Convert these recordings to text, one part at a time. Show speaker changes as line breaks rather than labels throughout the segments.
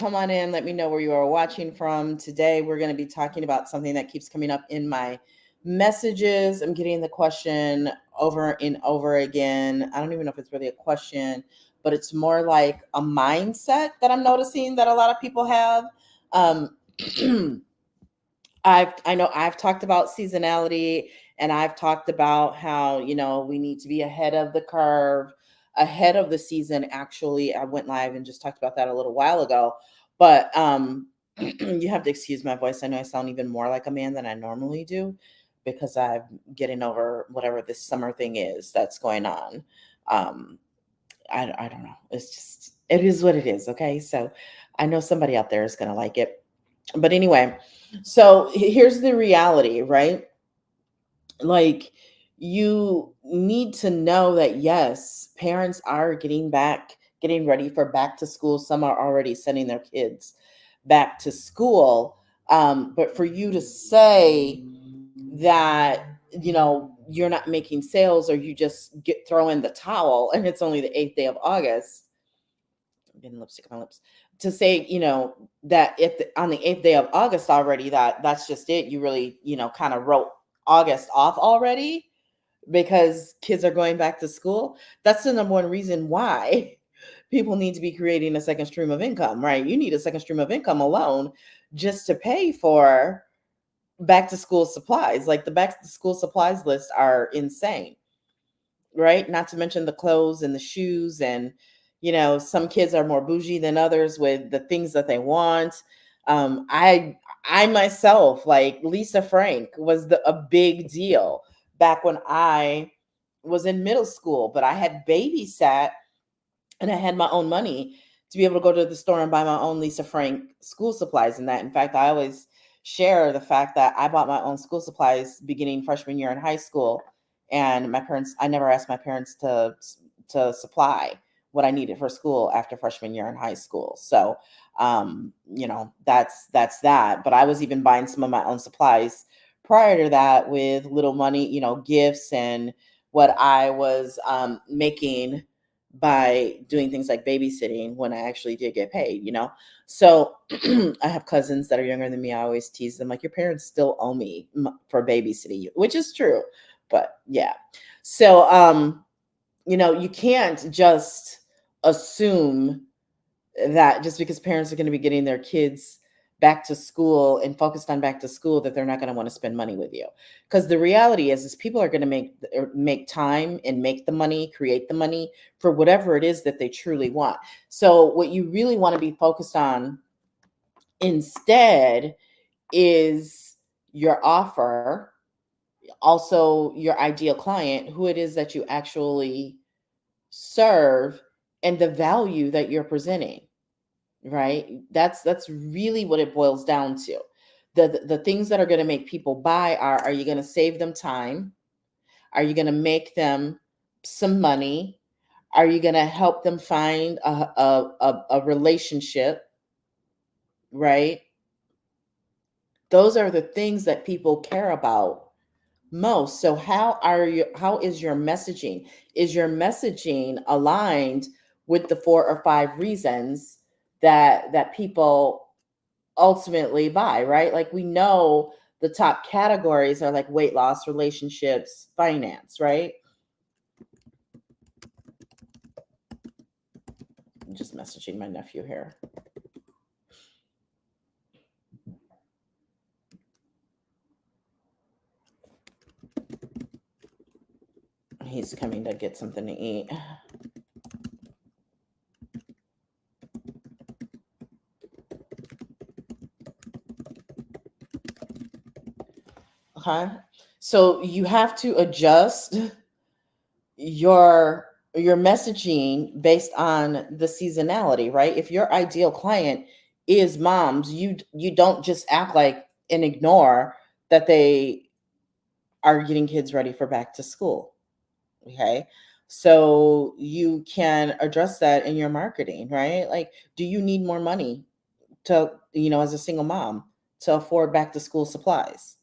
come on in. Let me know where you are watching from. Today, we're going to be talking about something that keeps coming up in my messages. I'm getting the question over and over again. I don't even know if it's really a question, but it's more like a mindset that I'm noticing that a lot of people have. Um, I know I've talked about seasonality, and I've talked about how, we need to be ahead of the curve, ahead of the season. Actually, I went live and just talked about that a little while ago. But you have to excuse my voice. I know I sound even more like a man than I normally do because I'm getting over whatever this summer thing is that's going on. Um I don't know. It's just, it is what it is, okay? So I know somebody out there is going to like it. But anyway, so here's the reality, right? Like, you need to know that yes, parents are getting ready for back to school. Some are already sending their kids back to school. But for you to say that, you're not making sales, or you just throw in the towel and it's only the 8th day of August, I'm getting lipstick on my lips, to say, that if on the 8th day of August already, that's just it, you really, kind of wrote August off already because kids are going back to school. That's the number one reason why people need to be creating a second stream of income, right? You need a second stream of income alone just to pay for back to school supplies. Like, the back to school supplies list are insane, right? Not to mention the clothes and the shoes, and some kids are more bougie than others with the things that they want. I myself, like Lisa Frank, was a big deal back when I was in middle school, but I had babysat and I had my own money to be able to go to the store and buy my own Lisa Frank school supplies and that. In fact, I always share the fact that I bought my own school supplies beginning freshman year in high school, and my parents, I never asked my parents to supply what I needed for school after freshman year in high school. So, that's that. But I was even buying some of my own supplies prior to that with little money, gifts and what I was making by doing things like babysitting when I actually did get paid. So I have cousins that are younger than me. I always tease them, like, your parents still owe me for babysitting you, which is true. But yeah. So, you can't just assume that just because parents are going to be getting their kids back to school and focused on back to school, that they're not going to want to spend money with you. Because the reality is people are going to make time and make the money, create the money for whatever it is that they truly want. So what you really want to be focused on instead is your offer, also your ideal client, who it is that you actually serve, and the value that you're presenting, right? That's really what it boils down to. The things that are going to make people buy are you going to save them time? Are you going to make them some money? Are you going to help them find a relationship, right? Those are the things that people care about most. So how is your messaging? Is your messaging aligned with the 4 or 5 reasons that people ultimately buy, right? Like, we know the top categories are like weight loss, relationships, finance, right? I'm just messaging my nephew here. He's coming to get something to eat. Okay. So you have to adjust your messaging based on the seasonality, right? If your ideal client is moms, you don't just act like and ignore that they are getting kids ready for back to school. Okay. So you can address that in your marketing, right? Like, do you need more money to, as a single mom, to afford back to school supplies?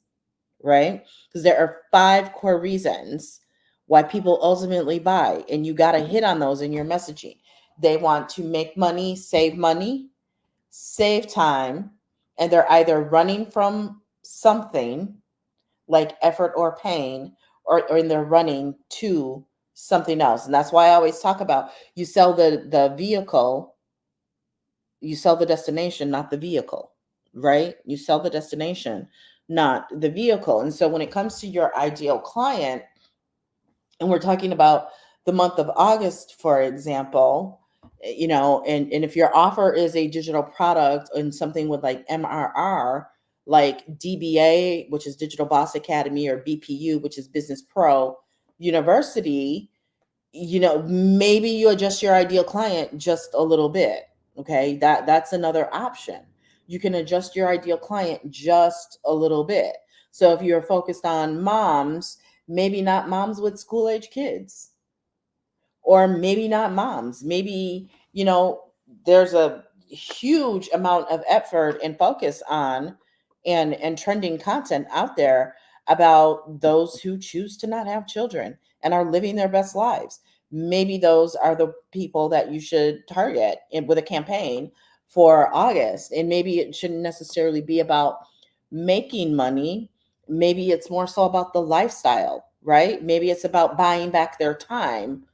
Right? Because there are 5 core reasons why people ultimately buy, and you got to hit on those in your messaging. They want to make money, save money. save time, and they're either running from something like effort or pain, or they're running to something else. And that's why I always talk about, you sell the vehicle, you sell the destination, not the vehicle, right? You sell the destination, not the vehicle. And so when it comes to your ideal client, and we're talking about the month of August, for example, and if your offer is a digital product and something with like MRR, like DBA, which is Digital Boss Academy, or BPU, which is Business Pro University, maybe you adjust your ideal client just a little bit. Okay, that's another option. You can adjust your ideal client just a little bit. So if you're focused on moms, maybe not moms with school age kids, or maybe not moms. Maybe, there's a huge amount of effort and focus on and trending content out there about those who choose to not have children and are living their best lives. Maybe those are the people that you should target with a campaign for August. And maybe it shouldn't necessarily be about making money. Maybe it's more so about the lifestyle, right? Maybe it's about buying back their time,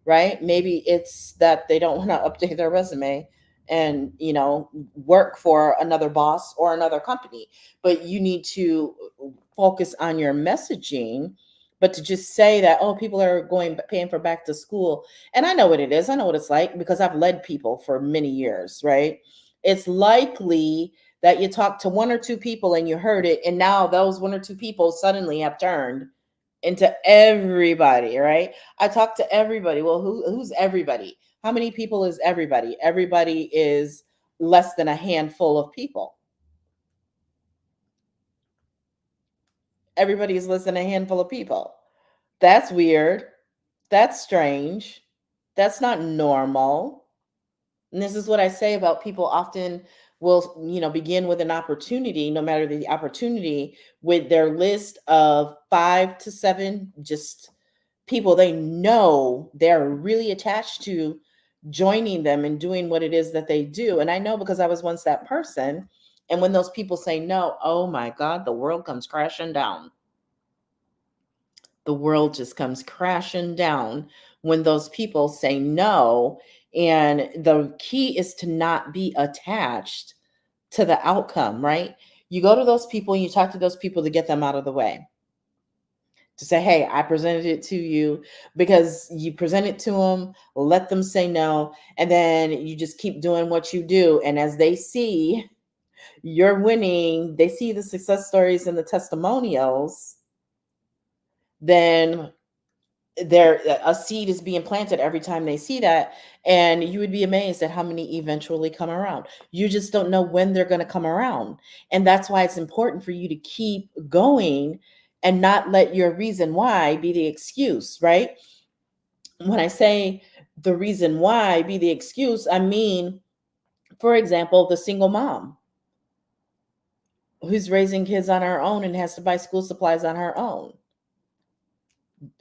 right? Maybe it's that they don't want to update their resume and, work for another boss or another company. But you need to focus on your messaging. But to just say that, oh, people are going paying for back to school, and I know what it is. I know what it's like because I've led people for many years, right? It's likely that you talked to one or two people and you heard it, and now those one or two people suddenly have turned into everybody, right? I talk to everybody. Well, who's everybody? How many people is everybody? Everybody is less than a handful of people. Everybody is less than a handful of people. That's weird. That's strange. That's not normal. And this is what I say about people often will, begin with an opportunity, no matter the opportunity, with their list of 5 to 7 just people they know they're really attached to joining them and doing what it is that they do. And I know because I was once that person. And when those people say no, oh my God, the world comes crashing down. The world just comes crashing down when those people say no. And the key is to not be attached to the outcome, right? You go to those people and you talk to those people to get them out of the way, to say, hey, I presented it to you, because you present it to them, let them say no, and then you just keep doing what you do. And as they see you're winning, they see the success stories and the testimonials, then there a seed is being planted every time they see that. And you would be amazed at how many eventually come around. You just don't know when they're going to come around. And that's why it's important for you to keep going and not let your reason why be the excuse, right? When I say the reason why be the excuse, I mean, for example, the single mom who's raising kids on her own and has to buy school supplies on her own.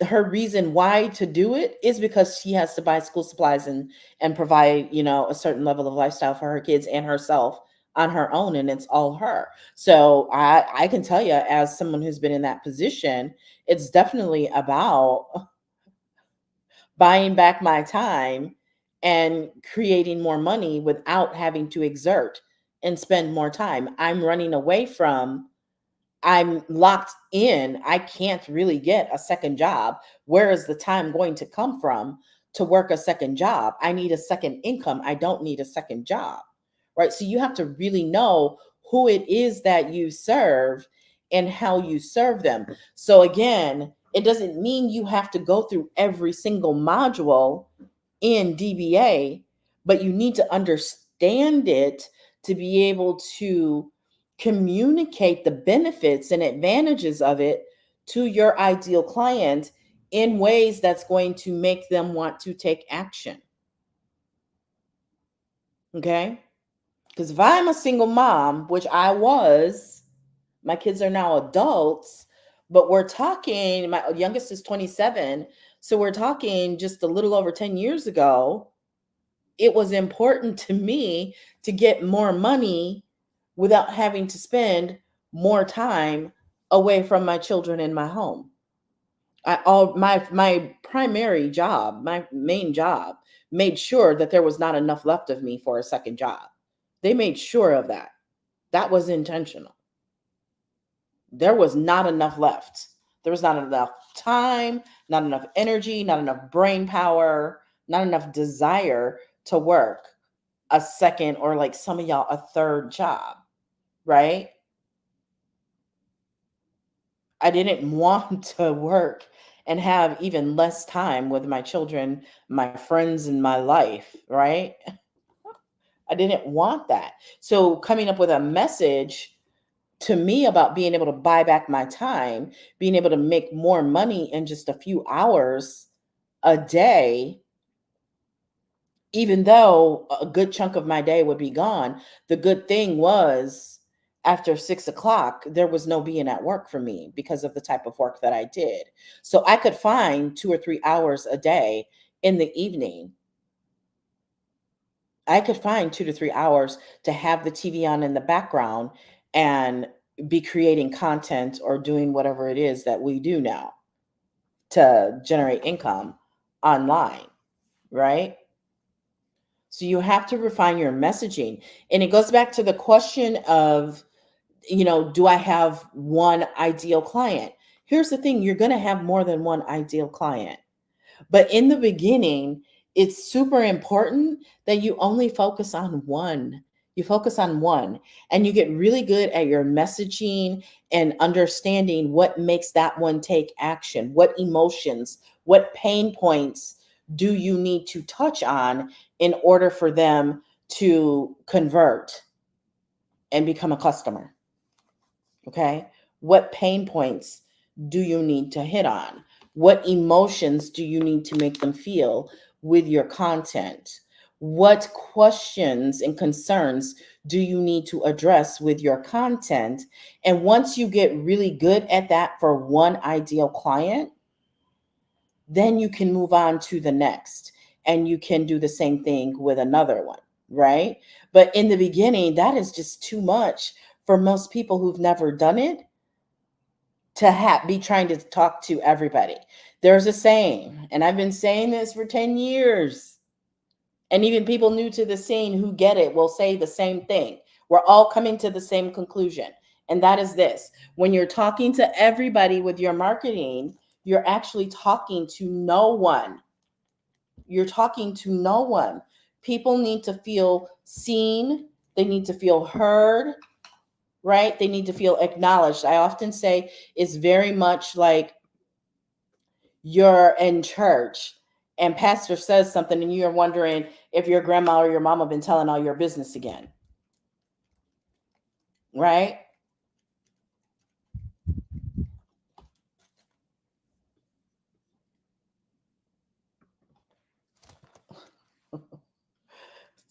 Her reason why to do it is because she has to buy school supplies and provide, a certain level of lifestyle for her kids and herself on her own, and it's all her. So I can tell you, as someone who's been in that position, it's definitely about buying back my time and creating more money without having to exert and spend more time. I'm locked in. I can't really get a second job. Where is the time going to come from to work a second job? I need a second income. I don't need a second job. Right. So you have to really know who it is that you serve and how you serve them. So again, it doesn't mean you have to go through every single module in DBA, but you need to understand it to be able to communicate the benefits and advantages of it to your ideal client in ways that's going to make them want to take action. Okay? Because if I'm a single mom, which I was, my kids are now adults, but we're talking, my youngest is 27. So we're talking just a little over 10 years ago. it was important to me to get more money without having to spend more time away from my children in my home. My primary job, my main job, made sure that there was not enough left of me for a second job. They made sure of that. That was intentional. There was not enough left. There was not enough time, not enough energy, not enough brain power, not enough desire to work a second, or like some of y'all, a third job, right? I didn't want to work and have even less time with my children, my friends, and my life, right? I didn't want that. So coming up with a message to me about being able to buy back my time, being able to make more money in just a few hours a day, even though a good chunk of my day would be gone, the good thing was after 6 o'clock, there was no being at work for me because of the type of work that I did. So I could find 2 or 3 hours a day in the evening. I could find 2 to 3 hours to have the TV on in the background and be creating content or doing whatever it is that we do now to generate income online, right? So you have to refine your messaging. And it goes back to the question of, do I have one ideal client? Here's the thing, you're going to have more than one ideal client. But in the beginning, it's super important that you only focus on one. You focus on one and you get really good at your messaging and understanding what makes that one take action, what emotions, what pain points do you need to touch on in order for them to convert and become a customer. Okay. What pain points do you need to hit on? What emotions do you need to make them feel with your content? What questions and concerns do you need to address with your content? And once you get really good at that for one ideal client, then you can move on to the next and you can do the same thing with another one, right? But in the beginning, that is just too much for most people who've never done it to be trying to talk to everybody. There's a saying, and I've been saying this for 10 years, and even people new to the scene who get it will say the same thing. We're all coming to the same conclusion, and that is this: when you're talking to everybody with your marketing, you're actually talking to no one. You're talking to no one. People need to feel seen, they need to feel heard, right? They need to feel acknowledged. I often say it's very much like you're in church and pastor says something and you're wondering if your grandma or your mama been telling all your business again, right?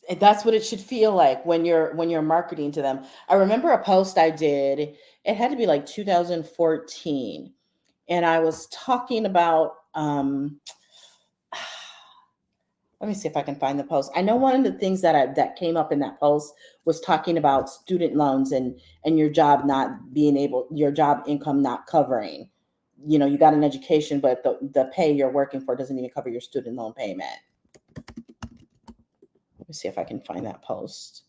And that's what it should feel like when you're marketing to them. I remember a post I did, it had to be like 2014, and I was talking about let me see if I can find the post. I know one of the things that came up in that post was talking about student loans and your job not being able, your job income not covering. You got an education, but the pay you're working for doesn't even cover your student loan payment. Let me see if I can find that post.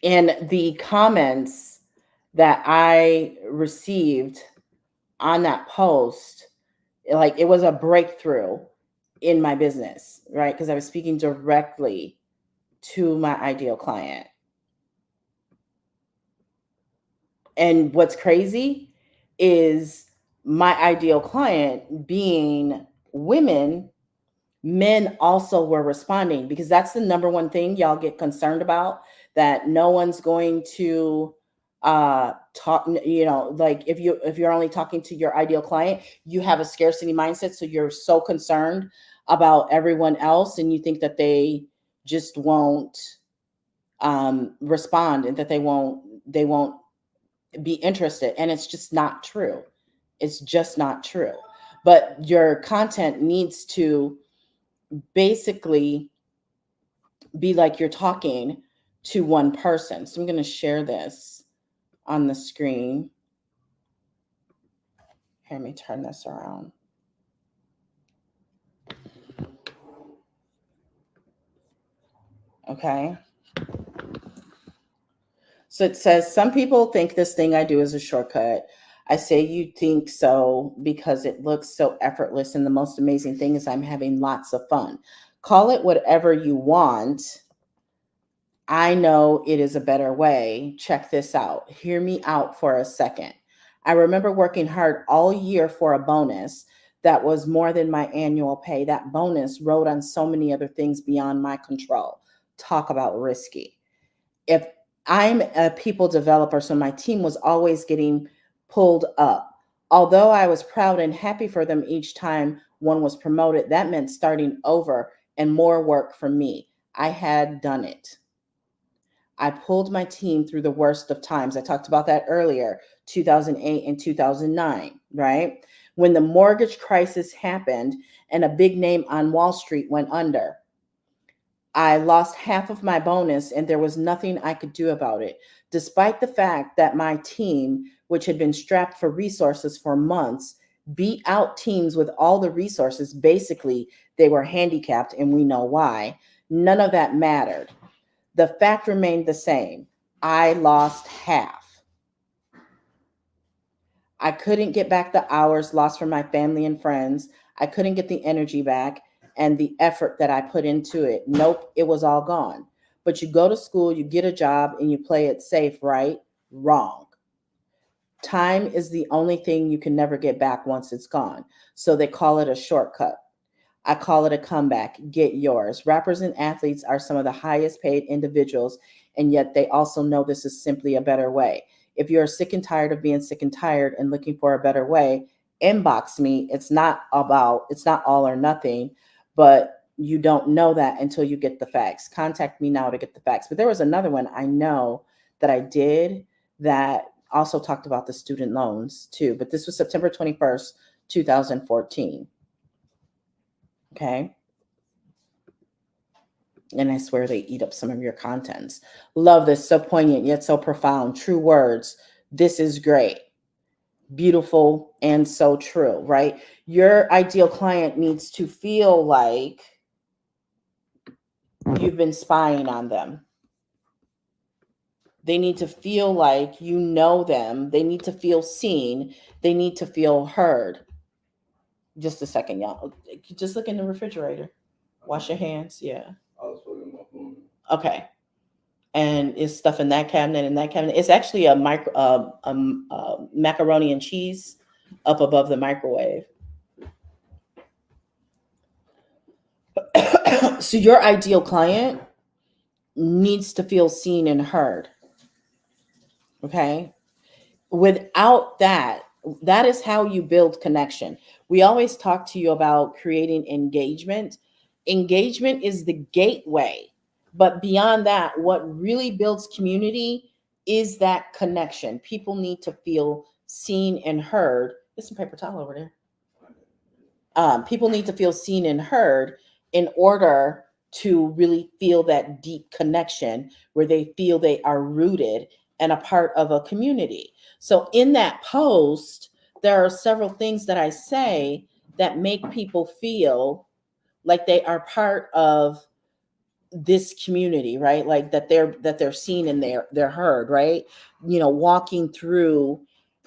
And the comments that I received on that post, like it was a breakthrough in my business, right? Because I was speaking directly to my ideal client. And what's crazy is my ideal client being women, men also were responding, because that's the number one thing y'all get concerned about, that no one's going to talk, like if you're only talking to your ideal client, you have a scarcity mindset, so you're so concerned about everyone else and you think that they just won't respond and that they won't be interested, and it's just not true. It's just not true. But your content needs to basically be like you're talking to one person. So I'm going to share this on the screen. Here, let me turn this around. Okay. So it says, some people think this thing I do is a shortcut. I say you think so because it looks so effortless. And the most amazing thing is I'm having lots of fun. Call it whatever you want. I know it is a better way. Check this out. Hear me out for a second. I remember working hard all year for a bonus that was more than my annual pay. That bonus rode on so many other things beyond my control. Talk about risky. If I'm a people developer, so my team was always getting pulled up. Although I was proud and happy for them each time one was promoted, that meant starting over and more work for me. I had done it. I pulled my team through the worst of times. I talked about that earlier, 2008 and 2009, right? When the mortgage crisis happened and a big name on Wall Street went under. I lost half of my bonus and there was nothing I could do about it, despite the fact that my team, which had been strapped for resources for months, beat out teams with all the resources. Basically, they were handicapped, and we know why. None of that mattered. The fact remained the same. I lost half. I couldn't get back the hours lost from my family and friends. I couldn't get the energy back and the effort that I put into it. Nope, it was all gone. But you go to school, you get a job, and you play it safe, right? Wrong. Time is the only thing you can never get back once it's gone. So they call it a shortcut. I call it a comeback. Get yours. Rappers and athletes are some of the highest paid individuals, and yet they also know this is simply a better way. If you're sick and tired of being sick and tired and looking for a better way, inbox me. It's not all or nothing, but you don't know that until you get the facts. Contact me now to get the facts. But there was another one I know that I did that also talked about the student loans too, but this was September 21st, 2014. Okay. And I swear they eat up some of your contents. Love this. So poignant, yet so profound. True words. This is great. Beautiful and so true, right? Your ideal client needs to feel like you've been spying on them. They need to feel like you know them. They need to feel seen. They need to feel heard. Just a second, y'all. Just look in the refrigerator. Wash your hands. Yeah. Okay. And it's stuff in that cabinet and that cabinet. It's actually a macaroni and cheese up above the microwave. So your ideal client needs to feel seen and heard. Okay. Without that, that is how you build connection. We always talk to you about creating engagement. Engagement is the gateway. But beyond that, what really builds community is that connection. People need to feel seen and heard. There's some paper towel over there. People need to feel seen and heard in order to really feel that deep connection where they feel they are rooted and a part of a community. So in that post, there are several things that I say that make people feel like they are part of this community, right? Like that they're seen and they're heard, right? You know, walking through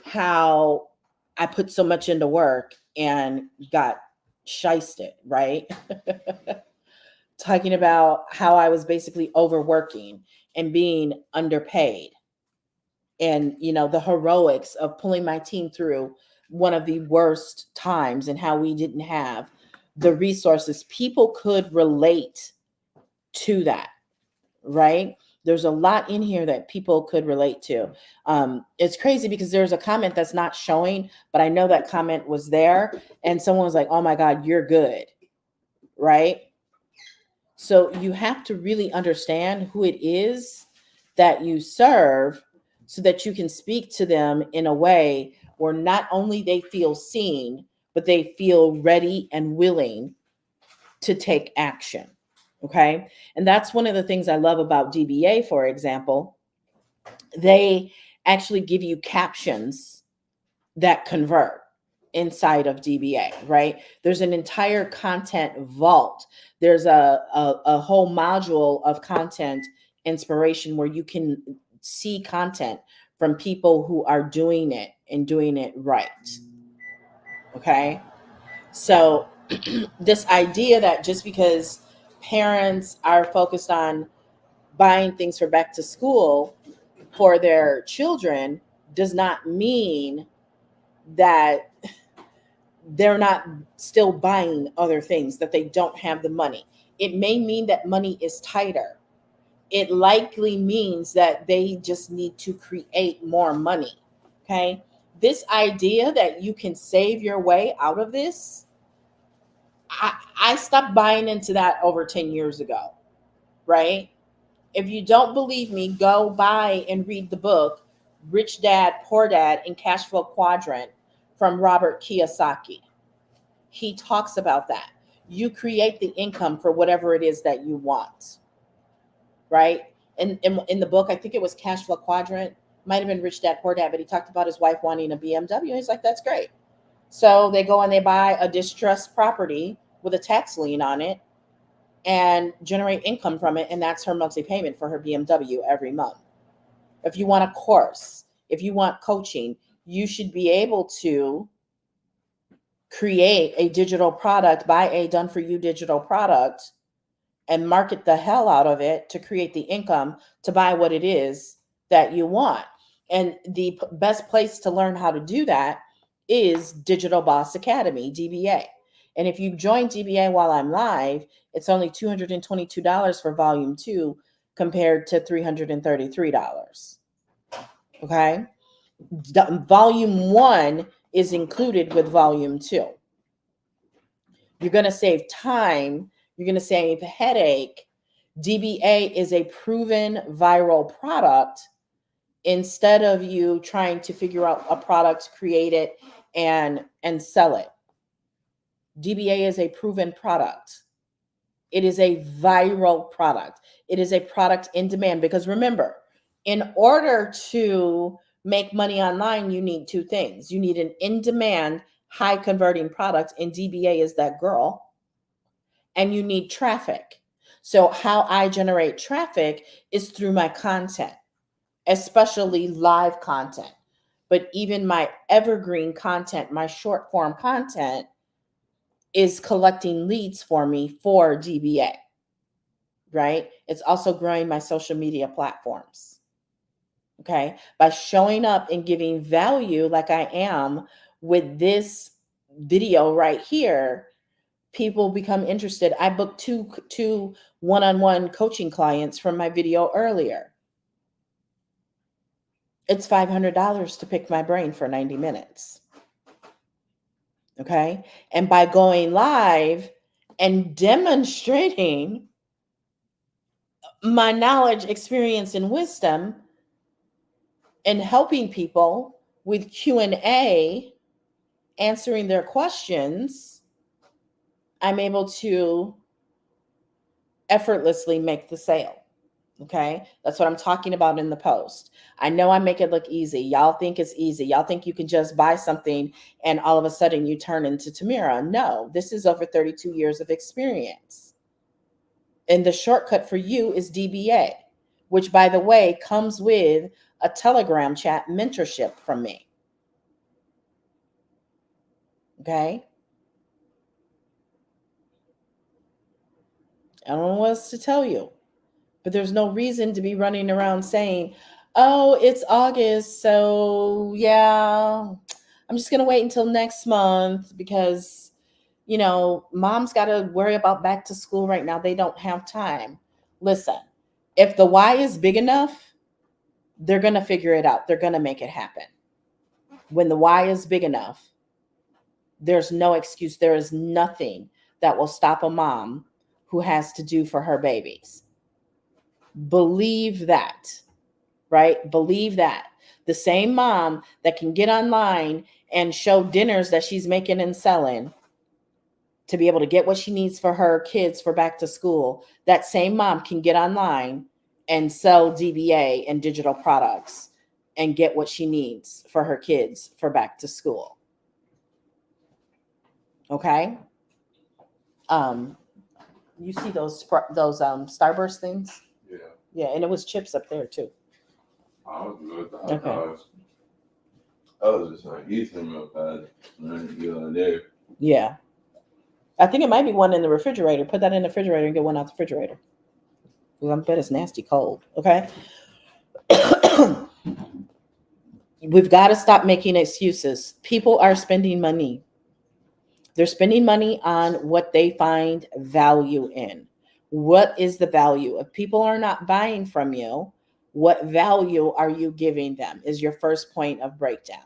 how I put so much into work and got shysted, right? Talking about how I was basically overworking and being underpaid, and you know, the heroics of pulling my team through one of the worst times and how we didn't have the resources. People could relate to that, right? There's a lot in here that people could relate to. It's crazy because there's a comment that's not showing, but I know that comment was there, and someone was like, oh my God, you're good, right? So you have to really understand who it is that you serve so that you can speak to them in a way where not only they feel seen, but they feel ready and willing to take action. Okay. And that's one of the things I love about DBA, for example. They actually give you captions that convert inside of DBA, right? There's an entire content vault. There's a whole module of content inspiration where you can see content from people who are doing it and doing it right. Okay. So, this idea that just because parents are focused on buying things for back to school for their children does not mean that they're not still buying other things, that they don't have the money. It may mean that money is tighter. It likely means that they just need to create more money. Okay. This idea that you can save your way out of this, I stopped buying into that over 10 years ago, right? If you don't believe me, go buy and read the book Rich Dad, Poor Dad, and Cash Flow Quadrant from Robert Kiyosaki. He talks about that. You create the income for whatever it is that you want, right? In the book, I think it was Cash Flow Quadrant, might have been Rich Dad, Poor Dad, but he talked about his wife wanting a BMW. He's like, that's great. So they go and they buy a distressed property with a tax lien on it and generate income from it. And that's her monthly payment for her BMW every month. If you want a course, if you want coaching, you should be able to create a digital product, buy a done for you digital product, and market the hell out of it to create the income to buy what it is that you want. And the best place to learn how to do that is Digital Boss Academy, DBA. And if you join DBA while I'm live, it's only $222 for volume 2 compared to $333. Okay. Volume 1 is included with volume 2. You're going to save time. You're going to save headache. DBA is a proven viral product. Instead of you trying to figure out a product, create it, and sell it. DBA is a proven product. It is a viral product. It is a product in demand, because remember, in order to make money online, you need two things. You need an in-demand, high converting product, and DBA is that girl. And you need traffic. So how I generate traffic is through my content, especially live content. But even my evergreen content, my short form content, is collecting leads for me for DBA, right? It's also growing my social media platforms. Okay. By showing up and giving value like I am with this video right here, people become interested. I booked two one-on-one coaching clients from my video earlier. It's $500 to pick my brain for 90 minutes. Okay. And by going live and demonstrating my knowledge, experience, and wisdom, and helping people with Q&A, answering their questions, I'm able to effortlessly make the sale. Okay. That's what I'm talking about in the post. I know I make it look easy. Y'all think it's easy. Y'all think you can just buy something and all of a sudden you turn into Tamira. No, this is over 32 years of experience. And the shortcut for you is DBA, which, by the way, comes with a Telegram chat mentorship from me. Okay. I don't know what else to tell you. But there's no reason to be running around saying, oh, it's August, so yeah, I'm just going to wait until next month because, mom's got to worry about back to school right now. They don't have time. Listen, if the why is big enough, they're going to figure it out. They're going to make it happen. When the why is big enough, there's no excuse. There is nothing that will stop a mom who has to do for her babies. Believe that, right? Believe that. The same mom that can get online and show dinners that she's making and selling to be able to get what she needs for her kids for back to school, that same mom can get online and sell DBA and digital products and get what she needs for her kids for back to school. Okay? You see those Starburst things?
Yeah.
Yeah, and it was chips up there too.
I was good.
Okay.
I was just like, eat some real fast. And you know, there.
Yeah. I think it might be one in the refrigerator. Put that in the refrigerator and get one out the refrigerator. Because I bet it's nasty cold. Okay. We've got to stop making excuses. People are spending money. They're spending money on what they find value in. What is the value? If people are not buying from you, what value are you giving them? Is your first point of breakdown.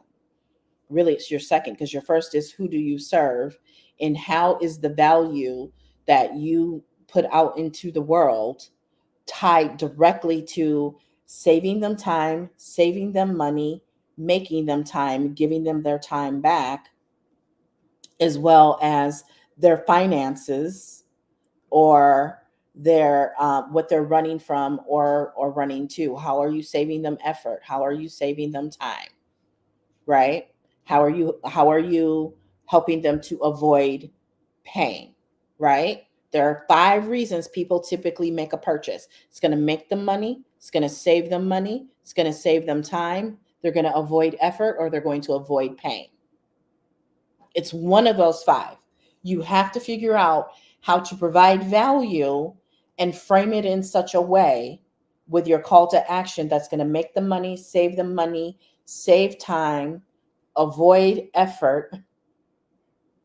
Really, it's your second, because your first is who do you serve and how is the value that you put out into the world tied directly to saving them time, saving them money, making them time, giving them their time back, as well as their finances or their what they're running from or running to. How are you saving them effort? How are you saving them time? Right? How are you helping them to avoid pain? Right? There are 5 reasons people typically make a purchase. It's going to make them money, it's going to save them money, it's going to save them time, they're going to avoid effort, or they're going to avoid pain. It's one of those 5. You have to figure out how to provide value and frame it in such a way with your call to action that's going to make them money, save time, avoid effort,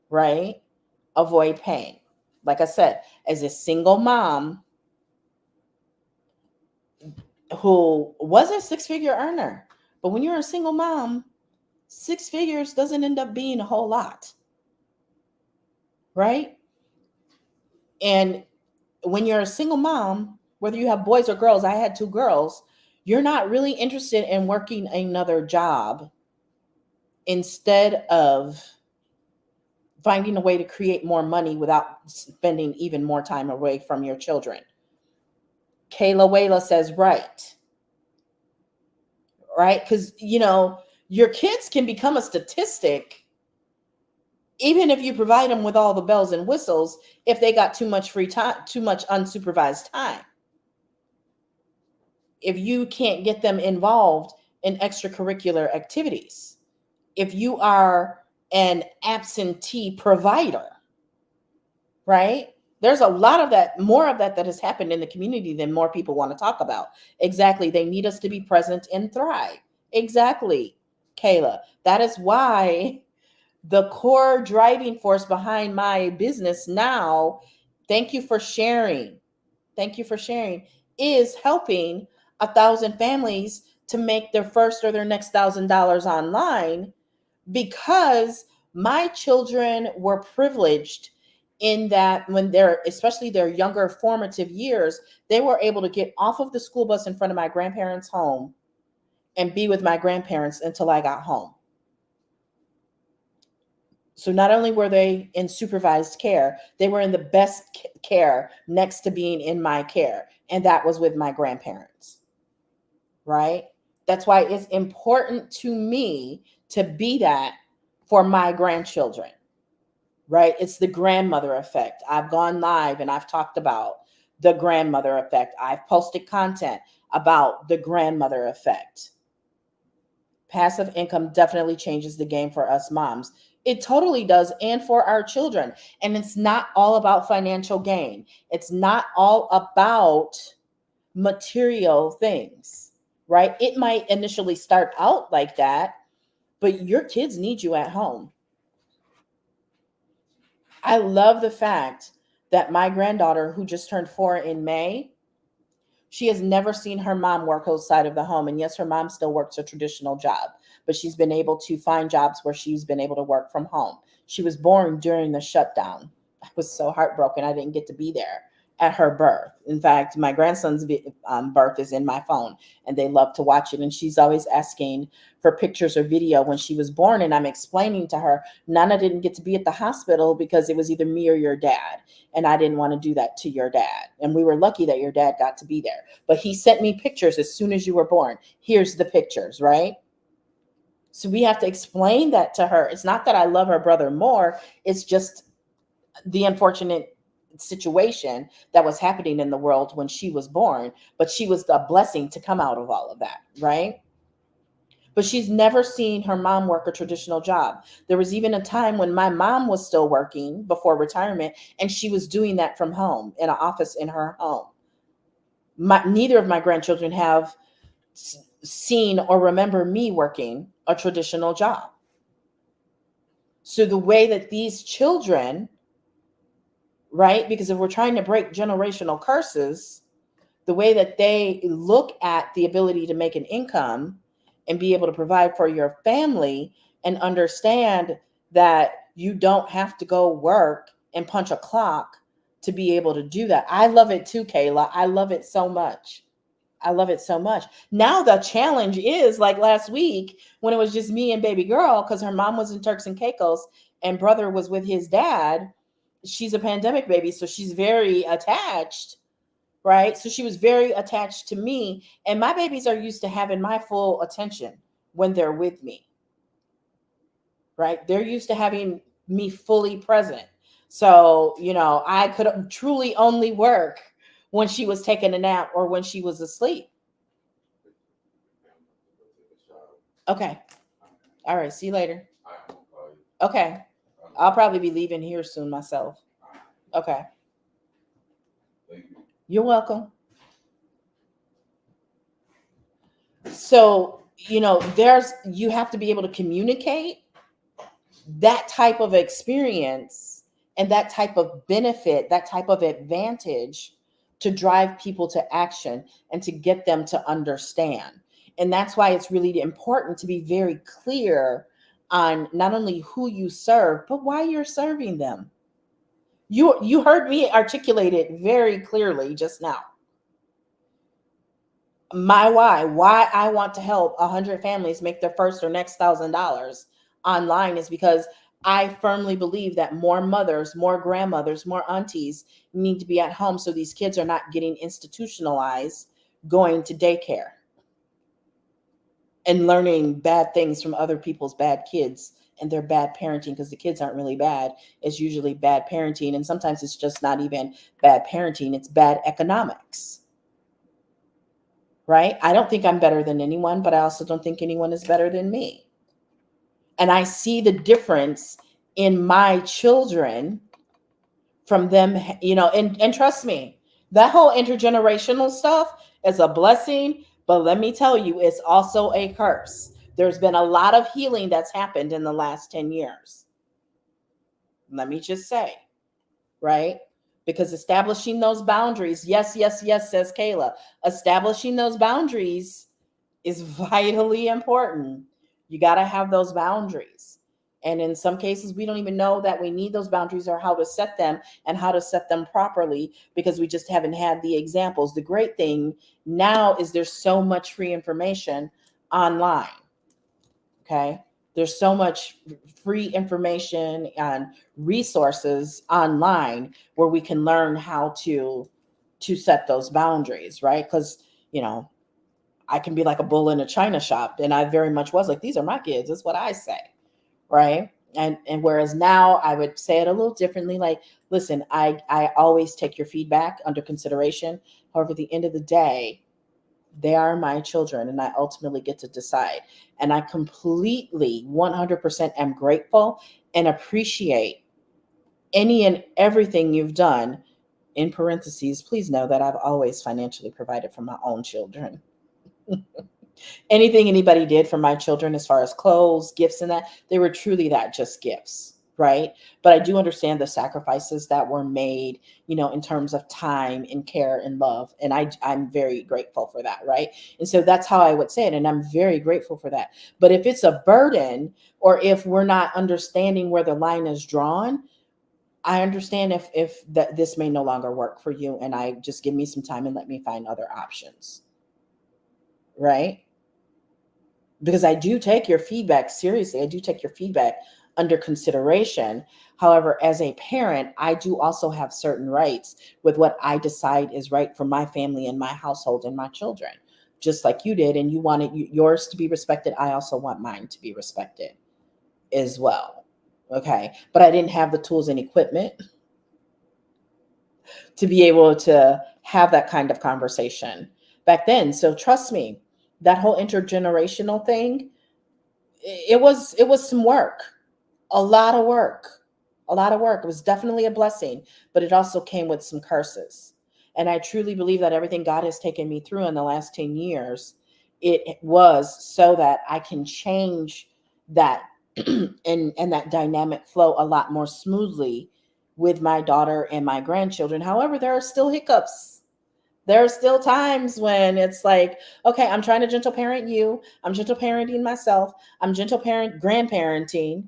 right? Avoid pain. Like I said, as a single mom who was a 6-figure earner, but when you're a single mom, 6 figures doesn't end up being a whole lot, right? And when you're a single mom, whether you have boys or girls, I had 2 girls, you're not really interested in working another job instead of finding a way to create more money without spending even more time away from your children. Kayla Wayla says, right? Because, your kids can become a statistic even if you provide them with all the bells and whistles, if they got too much free time, too much unsupervised time. If you can't get them involved in extracurricular activities, if you are an absentee provider, right? There's a lot of that, more of that has happened in the community than more people want to talk about. Exactly. They need us to be present and thrive. Exactly, Kayla. That is why the core driving force behind my business now, thank you for sharing, is helping 1,000 families to make their first or their next $1,000 online, because my children were privileged in that when they're, especially their younger formative years, they were able to get off of the school bus in front of my grandparents' home and be with my grandparents until I got home. So not only were they in supervised care, they were in the best care next to being in my care. And that was with my grandparents, right? That's why it's important to me to be that for my grandchildren, right? It's the grandmother effect. I've gone live and I've talked about the grandmother effect. I've posted content about the grandmother effect. Passive income definitely changes the game for us moms. It totally does, and for our children. And it's not all about financial gain. It's not all about material things, right? It might initially start out like that, but your kids need you at home. I love the fact that my granddaughter, who just turned 4 in May, she has never seen her mom work outside of the home. And yes, her mom still works a traditional job, but she's been able to find jobs where she's been able to work from home. She was born during the shutdown. I was so heartbroken I didn't get to be there at her birth. In fact, my grandson's birth is in my phone, and they love to watch it. And she's always asking for pictures or video when she was born. And I'm explaining to her, Nana didn't get to be at the hospital because it was either me or your dad. And I didn't want to do that to your dad. And we were lucky that your dad got to be there. But he sent me pictures as soon as you were born. Here's the pictures, right? So we have to explain that to her. It's not that I love her brother more. It's just the unfortunate situation that was happening in the world when she was born, but she was a blessing to come out of all of that, right? But she's never seen her mom work a traditional job. There was even a time when my mom was still working before retirement, and she was doing that from home in an office in her home. Neither of my grandchildren have seen or remember me working a traditional job. So the way that these children, right? Because if we're trying to break generational curses, the way that they look at the ability to make an income and be able to provide for your family and understand that you don't have to go work and punch a clock to be able to do that. I love it too, Kayla. I love it so much. I love it so much. Now the challenge is like last week when it was just me and baby girl, because her mom was in Turks and Caicos and brother was with his dad. She's a pandemic baby, so she's very attached, right? So she was very attached to me, and my babies are used to having my full attention when they're with me, right? They're used to having me fully present. So, I could truly only work when she was taking a nap or when she was asleep. Okay. All right. See you later. Okay. I'll probably be leaving here soon myself. Okay. You're welcome. So, you have to be able to communicate that type of experience and that type of benefit, that type of advantage to drive people to action and to get them to understand. And that's why it's really important to be very clear on not only who you serve, but why you're serving them. You heard me articulate it very clearly just now. My why I want to help 100 families make their first or next $1,000 online is because I firmly believe that more mothers, more grandmothers, more aunties need to be at home so these kids are not getting institutionalized going to daycare and learning bad things from other people's bad kids and their bad parenting, because the kids aren't really bad. It's usually bad parenting, and sometimes it's just not even bad parenting, it's bad economics. Right? I don't think I'm better than anyone, but I also don't think anyone is better than me. And I see the difference in my children from them, and trust me, that whole intergenerational stuff is a blessing, but let me tell you, it's also a curse. There's been a lot of healing that's happened in the last 10 years. Let me just say, right? Because establishing those boundaries, yes, says Kayla, establishing those boundaries is vitally important. You got to have those boundaries. And in some cases, we don't even know that we need those boundaries or how to set them and how to set them properly because we just haven't had the examples. The great thing now is there's so much free information online. Okay. There's so much free information and resources online where we can learn how to set those boundaries, right? Because, I can be like a bull in a china shop, and I very much was like, these are my kids. That's what I say, right? And whereas now I would say it a little differently, like, listen, I always take your feedback under consideration. However, at the end of the day, they are my children, and I ultimately get to decide. And I completely 100% am grateful and appreciate any and everything you've done. In parentheses, please know that I've always financially provided for my own children. Anything anybody did for my children as far as clothes, gifts, and that, they were truly that, just gifts, right? But I do understand the sacrifices that were made, in terms of time and care and love. And I'm very grateful for that, right? And so that's how I would say it. And I'm very grateful for that. But if it's a burden, or if we're not understanding where the line is drawn, I understand if that this may no longer work for you, and I just give me some time and let me find other options, right? Because I do take your feedback seriously. I do take your feedback under consideration. However, as a parent, I do also have certain rights with what I decide is right for my family and my household and my children, just like you did. And you wanted yours to be respected. I also want mine to be respected as well. Okay. But I didn't have the tools and equipment to be able to have that kind of conversation back then. So trust me, that whole intergenerational thing, it was some work, a lot of work, a lot of work. It was definitely a blessing, but it also came with some curses. And I truly believe that everything God has taken me through in the last 10 years, it was so that I can change that and that dynamic flow a lot more smoothly with my daughter and my grandchildren. However, there are still hiccups. There are still times when it's like, okay, I'm trying to gentle parent you. I'm gentle parenting myself. I'm gentle grandparenting.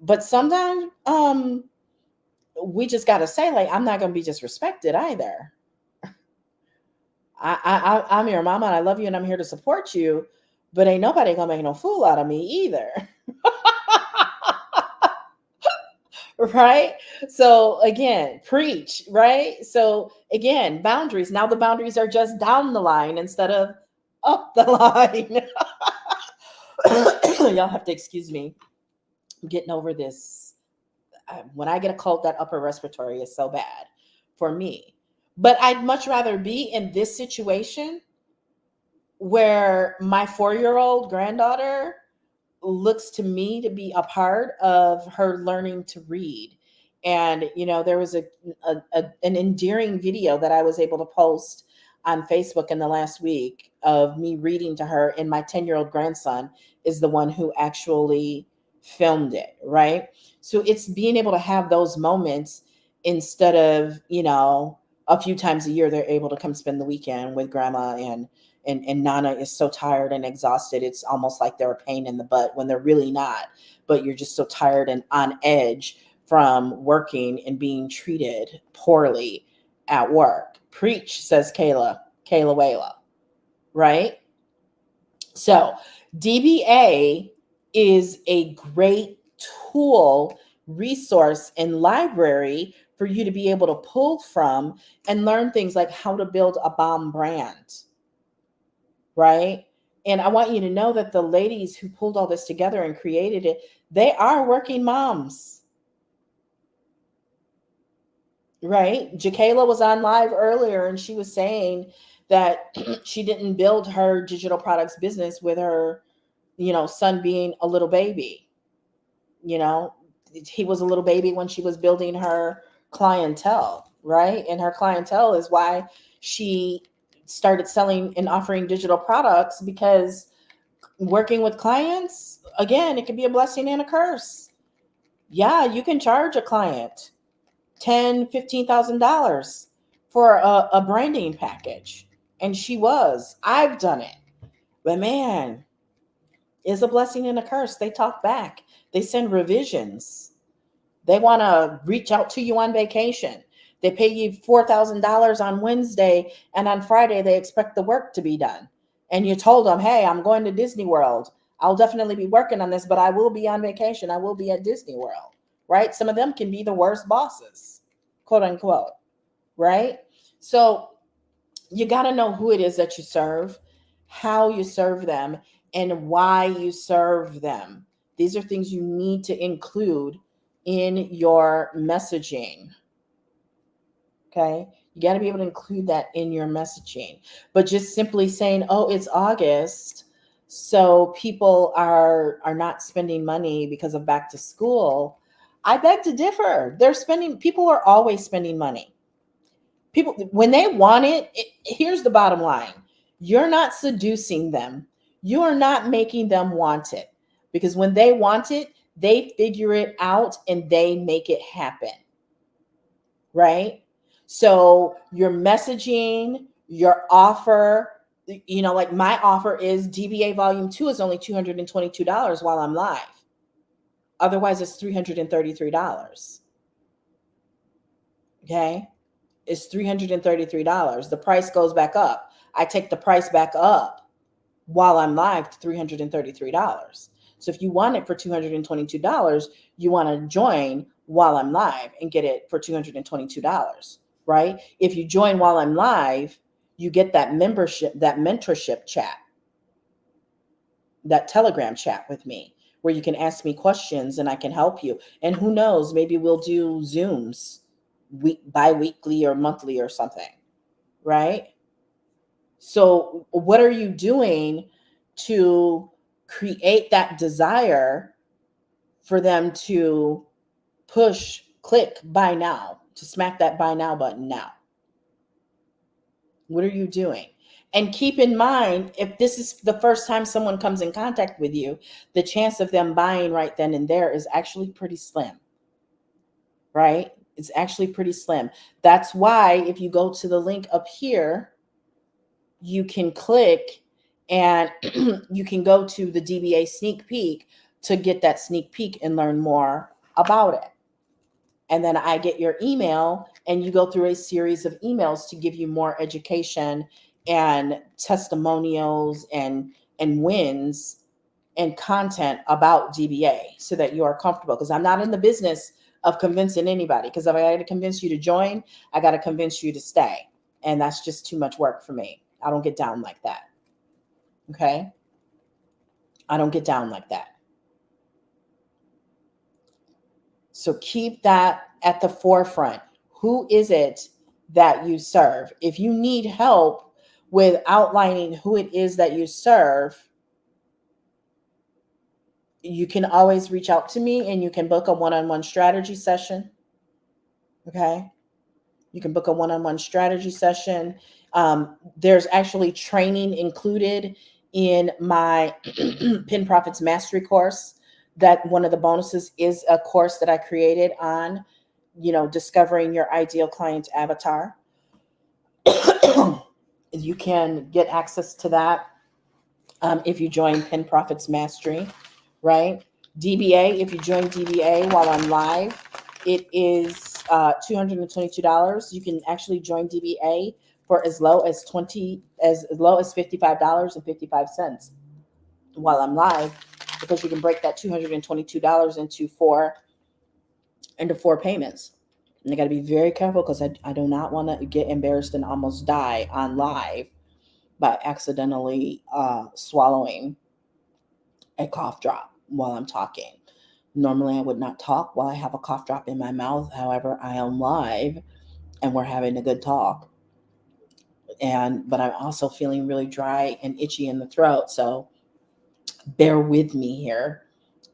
But sometimes we just gotta say, like, I'm not gonna be disrespected either. I'm your mama and I love you and I'm here to support you, but ain't nobody gonna make no fool out of me either. Right? So again, preach, right? So again, boundaries. Now the boundaries are just down the line instead of up the line. Y'all have to excuse me. I'm getting over this. When I get a cold, that upper respiratory is so bad for me. But I'd much rather be in this situation where my 4-year-old granddaughter looks to me to be a part of her learning to read. And there was an endearing video that I was able to post on Facebook in the last week of me reading to her, and my 10-year-old grandson is the one who actually filmed it, right? So it's being able to have those moments instead of, a few times a year they're able to come spend the weekend with grandma, and Nana is so tired and exhausted. It's almost like they're a pain in the butt when they're really not, but you're just so tired and on edge from working and being treated poorly at work. Preach, says Kayla Wayla, right? So DBA is a great tool, resource, and library for you to be able to pull from and learn things like how to build a bomb brand, right? And I want you to know that the ladies who pulled all this together and created it, they are working moms, right? Jakayla was on live earlier and she was saying that she didn't build her digital products business with her, son being a little baby. He was a little baby when she was building her clientele, right? And her clientele is why she started selling and offering digital products, because working with clients, again, it can be a blessing and a curse. Yeah, you can charge a client $10,000-$15,000 for a branding package. And I've done it. But man, it's a blessing and a curse. They talk back. They send revisions. They want to reach out to you on vacation. They pay you $4,000 on Wednesday, and on Friday they expect the work to be done. And you told them, hey, I'm going to Disney World. I'll definitely be working on this, but I will be on vacation. I will be at Disney World, right? Some of them can be the worst bosses, quote unquote, right? So you got to know who it is that you serve, how you serve them, and why you serve them. These are things you need to include in your messaging. Okay. You got to be able to include that in your messaging. But just simply saying, oh, it's August, so people are not spending money because of back to school, I beg to differ. People are always spending money. People, when they want here's the bottom line. You're not seducing them. You are not making them want it. Because when they want it, they figure it out and they make it happen. Right? So your messaging, your offer, like my offer is DBA Volume 2 is only $222 while I'm live. Otherwise, it's $333. Okay. It's $333. The price goes back up. I take the price back up while I'm live to $333. So if you want it for $222, you want to join while I'm live and get it for $222, right? If you join while I'm live, you get that membership, that mentorship chat, that Telegram chat with me where you can ask me questions and I can help you. And who knows, maybe we'll do Zooms bi-weekly or monthly or something, right? So what are you doing to create that desire for them to click buy now, to smack that buy now button now? What are you doing? And keep in mind, if this is the first time someone comes in contact with you, the chance of them buying right then and there is actually pretty slim, right? It's actually pretty slim. That's why if you go to the link up here, you can click and you can go to the DBA sneak peek to get that sneak peek and learn more about it. And then I get your email and you go through a series of emails to give you more education and testimonials and wins and content about DBA so that you are comfortable. Because I'm not in the business of convincing anybody. Because if I got to convince you to join, I got to convince you to stay. And that's just too much work for me. I don't get down like that. Okay? I don't get down like that. So keep that at the forefront. Who is it that you serve? If you need help with outlining who it is that you serve, you can always reach out to me and you can book a one-on-one strategy session. Okay? You can book a one-on-one strategy session. There's actually training included in my Pin Profits Mastery course. That one of the bonuses is a course that I created on, discovering your ideal client avatar. You can get access to that if you join Pin Profits Mastery, right? DBA, if you join DBA while I'm live, it is $222. You can actually join DBA for as low as $55.55 while I'm live, because you can break that $222 into four payments. And I got to be very careful because I do not want to get embarrassed and almost die on live by accidentally swallowing a cough drop while I'm talking. Normally, I would not talk while I have a cough drop in my mouth. However, I am live and we're having a good talk. But I'm also feeling really dry and itchy in the throat. So bear with me here.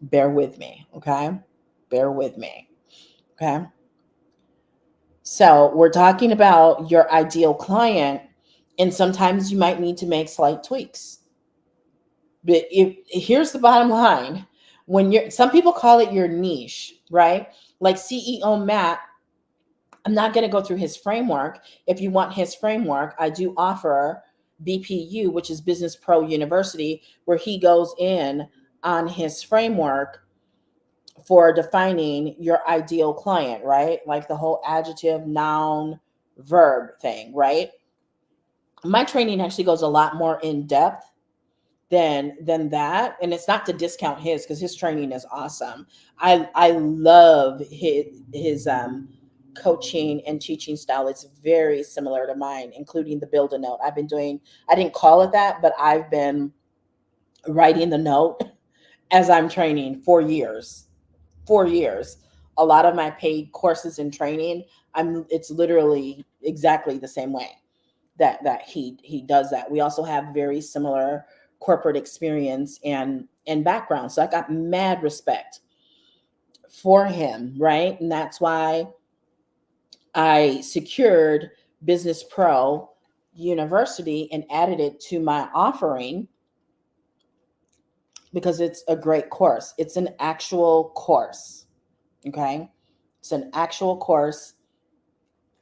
Bear with me. Okay. Bear with me. Okay. So we're talking about your ideal client, and sometimes you might need to make slight tweaks. But here's the bottom line. Some people call it your niche, right? Like CEO Matt, I'm not going to go through his framework. If you want his framework, I do offer BPU, which is Business Pro University, where he goes in on his framework for defining your ideal client, right? Like the whole adjective, noun, verb thing, right? My training actually goes a lot more in depth than that, and it's not to discount his, because his training is awesome. I love his coaching and teaching style. It's very similar to mine, including the build a note. I didn't call it that, but I've been writing the note as I'm training for years. A lot of my paid courses and training, it's literally exactly the same way that he does that. We also have very similar corporate experience and background. So I got mad respect for him, right? And that's why I secured Business Pro University and added it to my offering, because it's a great course. It's an actual course. Okay. It's an actual course,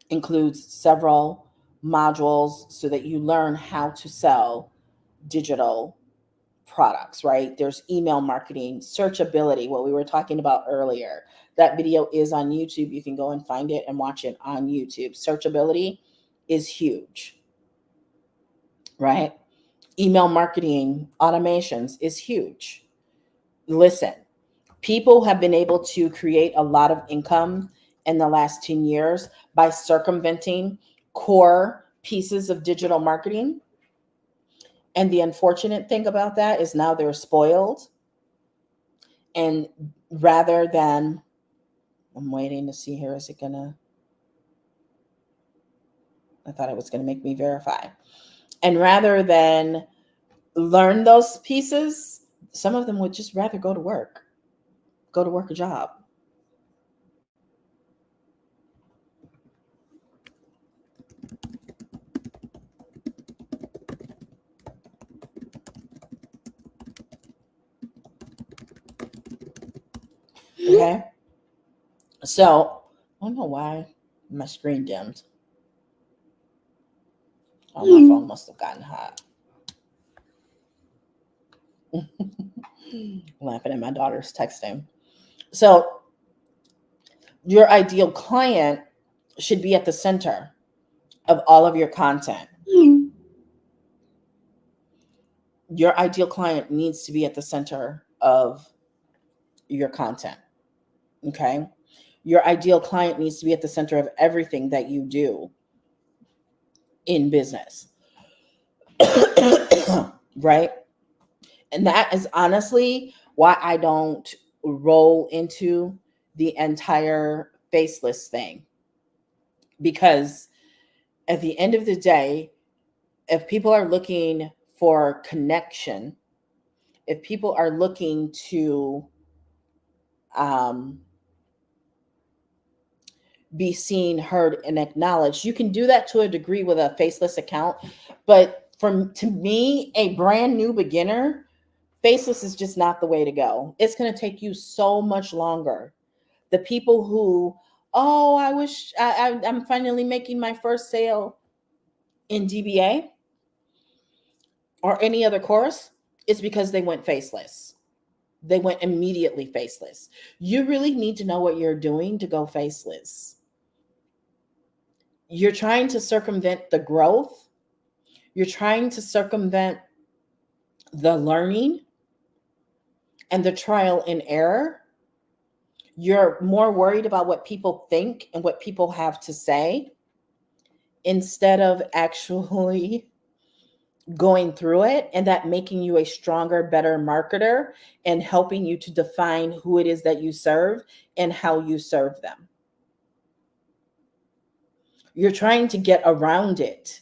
includes several modules so that you learn how to sell digital products, right? There's email marketing, searchability, what we were talking about earlier. That video is on YouTube. You can go and find it and watch it on YouTube. Searchability is huge, right? Email marketing automations is huge. Listen, people have been able to create a lot of income in the last 10 years by circumventing core pieces of digital marketing. And the unfortunate thing about that is now they're spoiled. And rather than, I'm waiting to see here, is it gonna, I thought it was gonna make me verify. And rather than learn those pieces, some of them would just rather go to work a job. Okay. So I don't know why my screen dimmed. Oh, my phone must have gotten hot. Laughing at my daughter's texting. So your ideal client should be at the center of all of your content. Your ideal client needs to be at the center of your content. Okay. Your ideal client needs to be at the center of everything that you do in business. Right. And that is honestly why I don't roll into the entire faceless thing. Because at the end of the day, if people are looking for connection, if people are looking to be seen, heard, and acknowledged, you can do that to a degree with a faceless account. But to me, a brand new beginner, faceless is just not the way to go. It's going to take you so much longer. The people who, oh, I wish I'm finally making my first sale in DBA or any other course, it's because they went faceless. They went immediately faceless. You really need to know what you're doing to go faceless. You're trying to circumvent the growth. You're trying to circumvent the learning and the trial and error. You're more worried about what people think and what people have to say instead of actually going through it, and that making you a stronger, better marketer and helping you to define who it is that you serve and how you serve them. You're trying to get around it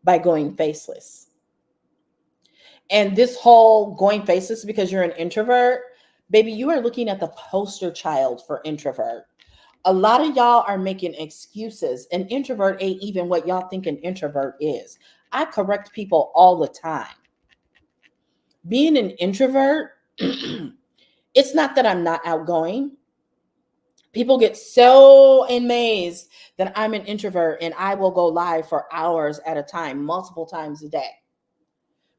by going faceless. And this whole going faceless because you're an introvert, baby, you are looking at the poster child for introvert. A lot of y'all are making excuses. An introvert ain't even what y'all think an introvert is. I correct people all the time. Being an introvert, it's not that I'm not outgoing. People get so amazed that I'm an introvert and I will go live for hours at a time, multiple times a day.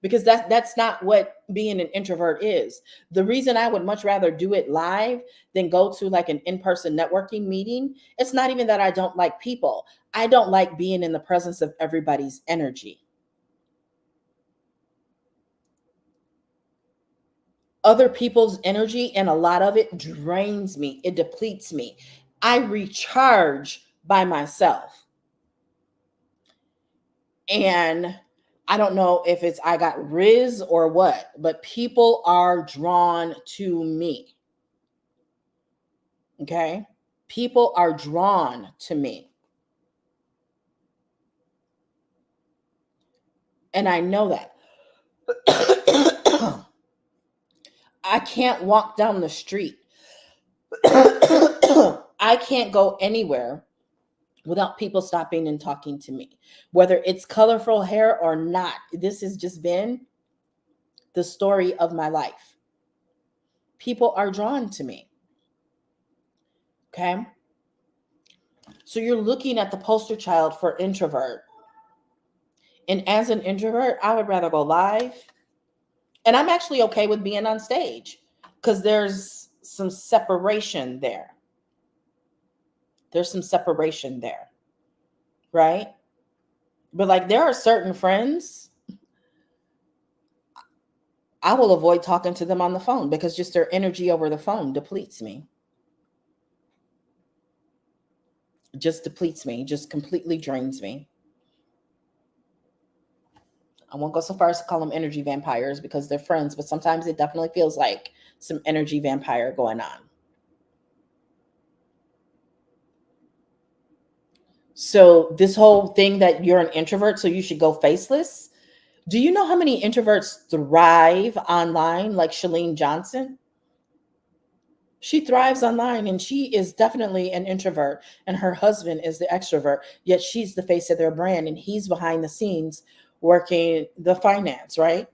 Because that's not what being an introvert is. The reason I would much rather do it live than go to like an in-person networking meeting, it's not even that I don't like people. I don't like being in the presence of everybody's energy. Other people's energy, and a lot of it drains me. It depletes me. I recharge by myself. And I don't know if it's I got Riz or what, but people are drawn to me. Okay? People are drawn to me. And I know that. I can't walk down the street. I can't go anywhere without people stopping and talking to me, whether it's colorful hair or not. This has just been the story of my life. People are drawn to me. Okay. So you're looking at the poster child for introvert. And as an introvert, I would rather go live And I'm actually okay with being on stage because there's some separation there. There's some separation there, right? But like there are certain friends, I will avoid talking to them on the phone because just their energy over the phone depletes me. Just depletes me, just completely drains me. I won't go so far as to call them energy vampires because they're friends, but sometimes it definitely feels like some energy vampire going on. So this whole thing that you're an introvert, so you should go faceless. Do you know how many introverts thrive online, like Chalene Johnson? She thrives online and she is definitely an introvert, and her husband is the extrovert, yet she's the face of their brand and he's behind the scenes working the finance, right?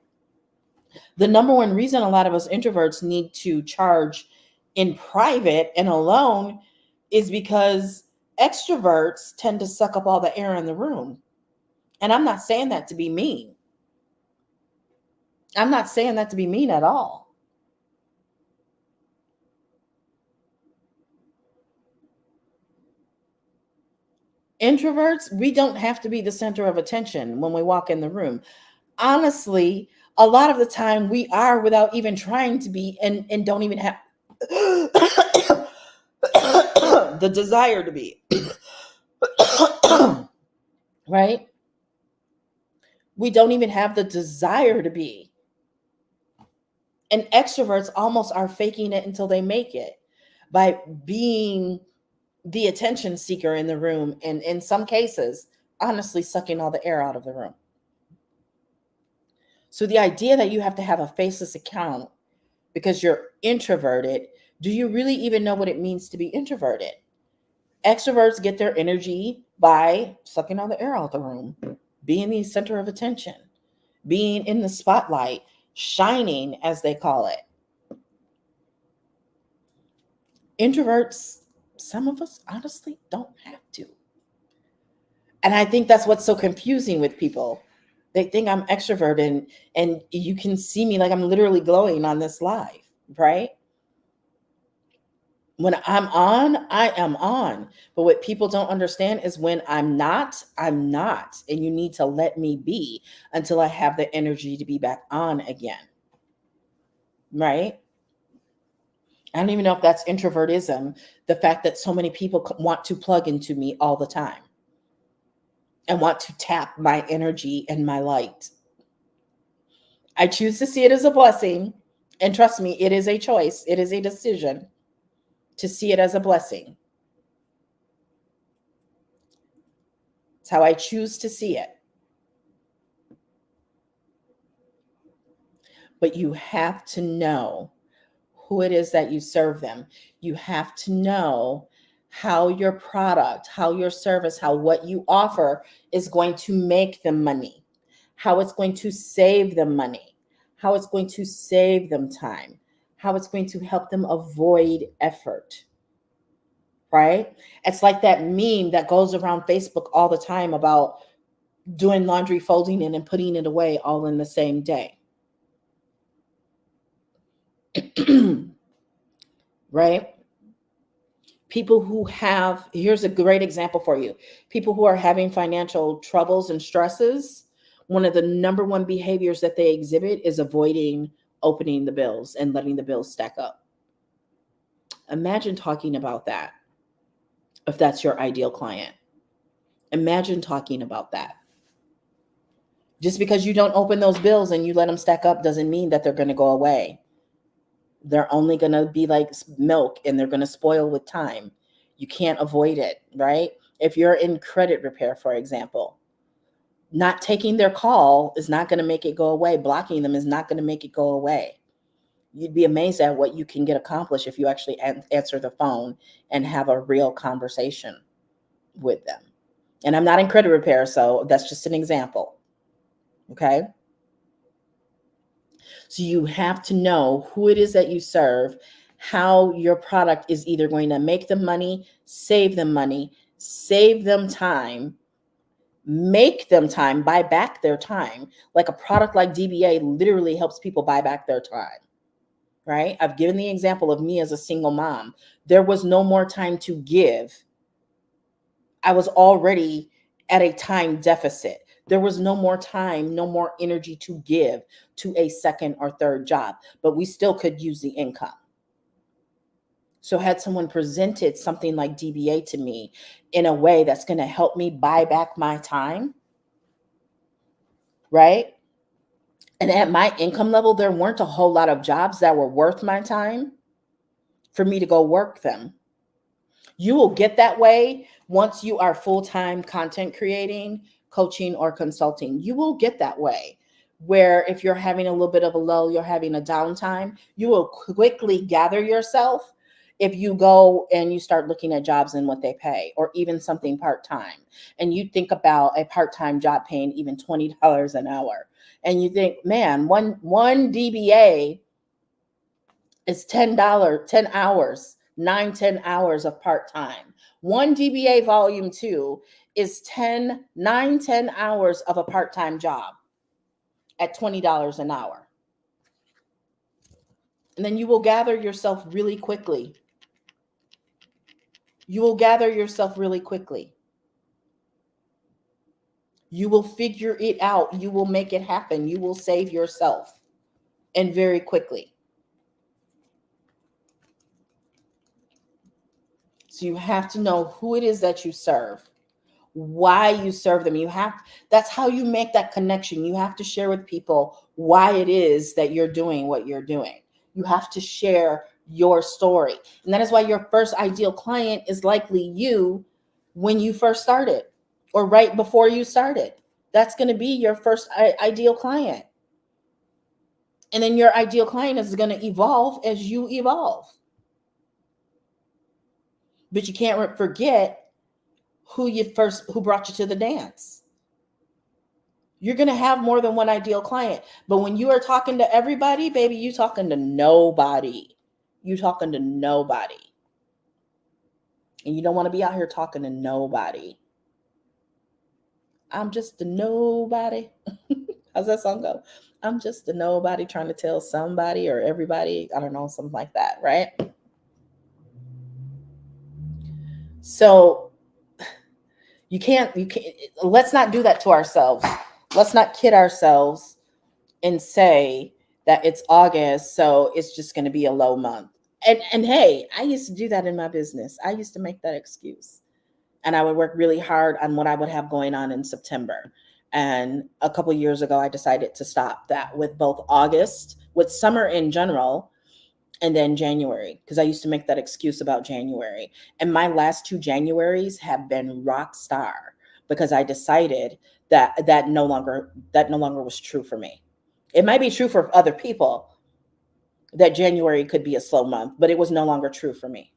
The number one reason a lot of us introverts need to charge in private and alone is because extroverts tend to suck up all the air in the room. And I'm not saying that to be mean. I'm not saying that to be mean at all. Introverts, we don't have to be the center of attention when we walk in the room. Honestly, a lot of the time we are without even trying to be, and don't even have the desire to be. Right? We don't even have the desire to be. And extroverts almost are faking it until they make it by being the attention seeker in the room, and in some cases, honestly, sucking all the air out of the room. So the idea that you have to have a faceless account because you're introverted, do you really even know what it means to be introverted? Extroverts get their energy by sucking all the air out of the room, being the center of attention, being in the spotlight, shining, as they call it. Introverts, some of us honestly don't have to. And I think that's what's so confusing with people. They think I'm extroverted, and you can see me like I'm literally glowing on this live, right? When I'm on, I am on. But what people don't understand is when I'm not, I'm not. And you need to let me be until I have the energy to be back on again. Right? I don't even know if that's introvertism, the fact that so many people want to plug into me all the time and want to tap my energy and my light. I choose to see it as a blessing. And trust me, it is a choice, it is a decision to see it as a blessing. It's how I choose to see it. But you have to know who it is that you serve them. You have to know how your product, how your service, how what you offer is going to make them money, how it's going to save them money, how it's going to save them time, how it's going to help them avoid effort. Right? It's like that meme that goes around Facebook all the time about doing laundry, folding it, and putting it away all in the same day. Right? People who have, here's a great example for you. People who are having financial troubles and stresses, one of the number one behaviors that they exhibit is avoiding opening the bills and letting the bills stack up. Imagine talking about that if that's your ideal client. Imagine talking about that. Just because you don't open those bills and you let them stack up doesn't mean that they're going to go away. They're only going to be like milk and they're going to spoil with time. You can't avoid it, right? If you're in credit repair, for example, not taking their call is not going to make it go away. Blocking them is not going to make it go away. You'd be amazed at what you can get accomplished if you actually answer the phone and have a real conversation with them. And I'm not in credit repair, so that's just an example. Okay? So you have to know who it is that you serve, how your product is either going to make them money, save them time, make them time, buy back their time. Like a product like DBA literally helps people buy back their time, right? I've given the example of me as a single mom. There was no more time to give. I was already at a time deficit. There was no more time, no more energy to give to a second or third job, but we still could use the income. So had someone presented something like DBA to me in a way that's going to help me buy back my time, right? And at my income level, there weren't a whole lot of jobs that were worth my time for me to go work them. You will get that way once you are full-time content creating, coaching, or consulting. You will get that way where if you're having a little bit of a lull, you're having a downtime, you will quickly gather yourself if you go and you start looking at jobs and what they pay, or even something part-time. And you think about a part-time job paying even $20 an hour. And you think, man, one DBA is $10, 10 hours, 10 hours of part-time. One DBA volume 2 is 10 hours of a part-time job at $20 an hour. And then you will gather yourself really quickly. You will gather yourself really quickly. You will figure it out. You will make it happen. You will save yourself, and very quickly. So you have to know who it is that you serve, why you serve them. That's how you make that connection. You have to share with people why it is that you're doing what you're doing. You have to share your story. And that is why your first ideal client is likely you when you first started or right before you started. That's going to be your first ideal client. And then your ideal client is going to evolve as you evolve. But you can't forget who brought you to the dance. You're going to have more than one ideal client. But when you are talking to everybody, baby, you talking to nobody. You talking to nobody. And you don't want to be out here talking to nobody. I'm just a nobody. How's that song go? I'm just a nobody trying to tell somebody or everybody, I don't know, something like that, right? So you can't, let's not do that to ourselves. Let's not kid ourselves and say that it's August, so it's just going to be a low month. And hey, I used to do that in my business. I used to make that excuse. And I would work really hard on what I would have going on in September. And a couple of years ago, I decided to stop that with both August, with summer in general, and then January, because I used to make that excuse about January. And my last 2 Januaries have been rock star because I decided that no longer was true for me. It might be true for other people that January could be a slow month, but it was no longer true for me.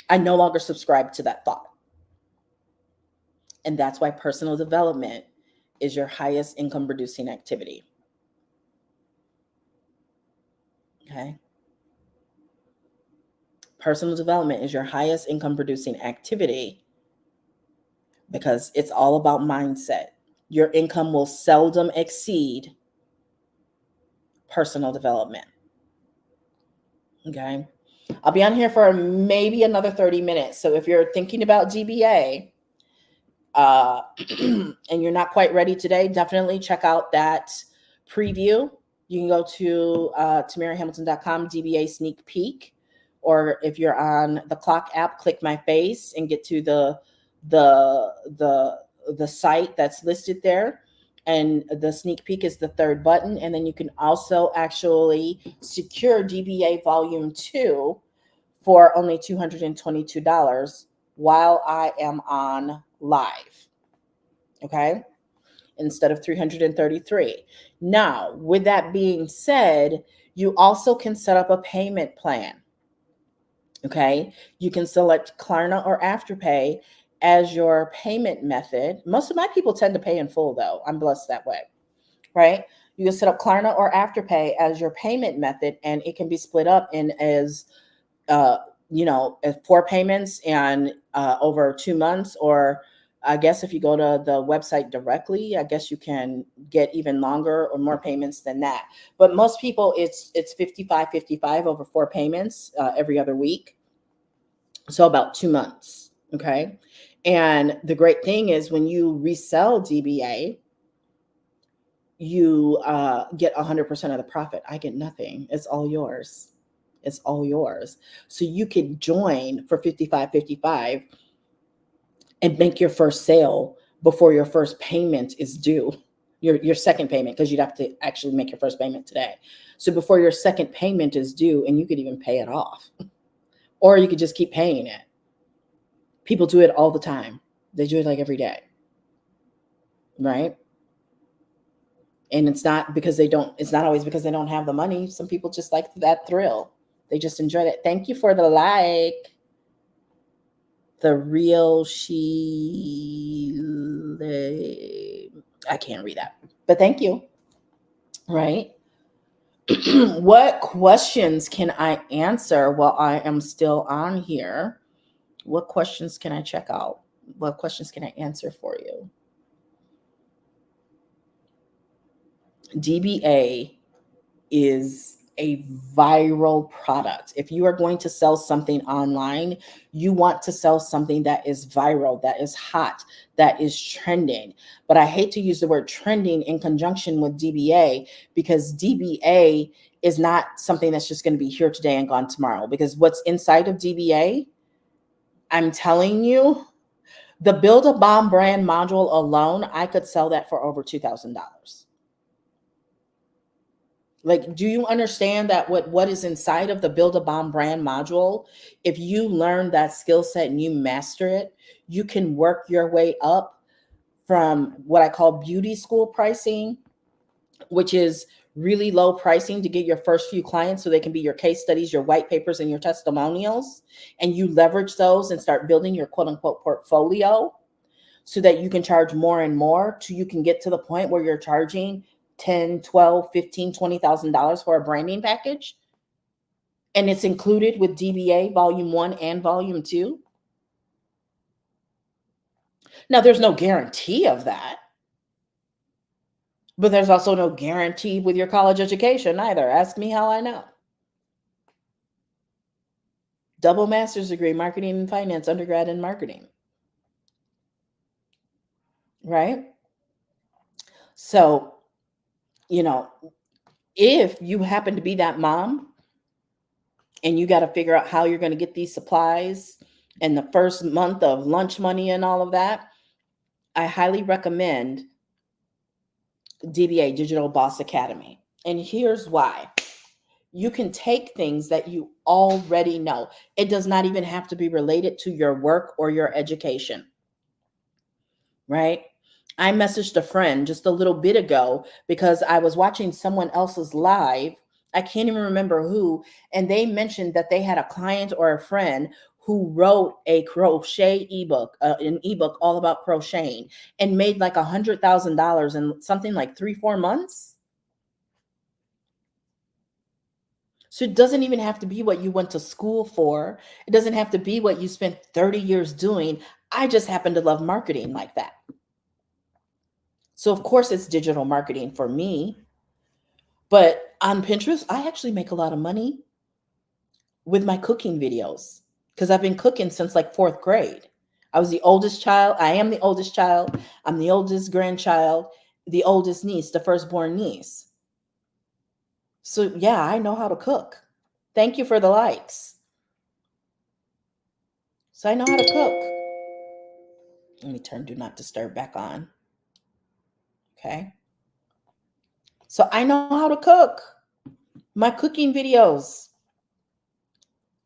I no longer subscribe to that thought. And that's why personal development is your highest income producing activity. Okay. Personal development is your highest income producing activity because it's all about mindset. Your income will seldom exceed personal development. Okay. I'll be on here for maybe another 30 minutes. So if you're thinking about DBA and you're not quite ready today, definitely check out that preview. You can go to TamaraHamilton.com, DBA sneak peek. Or if you're on the Clock app, click my face and get to the site that's listed there. And the sneak peek is the 3rd button. And then you can also actually secure DBA Volume 2 for only $222 while I am on live. Okay? Instead of $333. Now, with that being said, you also can set up a payment plan. Okay? You can select Klarna or Afterpay as your payment method. Most of my people tend to pay in full, though. I'm blessed that way, right? You can set up Klarna or Afterpay as your payment method, and it can be split up in as 4 payments and over 2 months, or I guess if you go to the website directly, I guess you can get even longer or more payments than that. But most people, it's 55 over 4 payments every other week. So about 2 months. Okay. And the great thing is when you resell DBA, you get 100% of the profit. I get nothing. It's all yours. It's all yours. So you could join for 55 and make your first sale before your first payment is due. Your second payment, because you'd have to actually make your first payment today. So before your second payment is due, and you could even pay it off, or you could just keep paying it. People do it all the time. They do it like every day, right? And it's not always because they don't have the money. Some people just like that thrill. They just enjoy it. Thank you for the like. The real I can't read that, but thank you. Right? What questions can I answer while I am still on here? What questions can I check out? What questions can I answer for you? DBA is a viral product. If you are going to sell something online, you want to sell something that is viral, that is hot, that is trending. But I hate to use the word trending in conjunction with DBA, because DBA is not something that's just going to be here today and gone tomorrow. Because what's inside of DBA, I'm telling you, the Build a Bomb brand module alone, I could sell that for over $2,000. Like, do you understand that what is inside of the Build a Bomb brand module? If you learn that skill set and you master it, you can work your way up from what I call beauty school pricing, which is really low pricing to get your first few clients so they can be your case studies, your white papers, and your testimonials. And you leverage those and start building your quote unquote portfolio so that you can charge more and more till you can get to the point where you're charging $10, $12, $15, $20,000 for a branding package. And it's included with DBA Volume 1 and Volume 2. Now, there's no guarantee of that. But there's also no guarantee with your college education either. Ask me how I know. Double master's degree, marketing and finance, undergrad in marketing. Right? So, if you happen to be that mom and you got to figure out how you're going to get these supplies and the first month of lunch money and all of that, I highly recommend DBA, Digital Boss Academy. And here's why. You can take things that you already know. It does not even have to be related to your work or your education, right? I messaged a friend just a little bit ago because I was watching someone else's live. I can't even remember who. And they mentioned that they had a client or a friend who wrote a crochet ebook, an ebook all about crocheting, and made like $100,000 in something like 3-4 months. So it doesn't even have to be what you went to school for. It doesn't have to be what you spent 30 years doing. I just happen to love marketing like that. So of course it's digital marketing for me. But on Pinterest, I actually make a lot of money with my cooking videos because I've been cooking since like 4th grade. I was the oldest child. I am the oldest child. I'm the oldest grandchild, the oldest niece, the firstborn niece. So yeah, I know how to cook. Thank you for the likes. So I know how to cook. Let me turn Do Not Disturb back on. Okay. So I know how to cook. My cooking videos.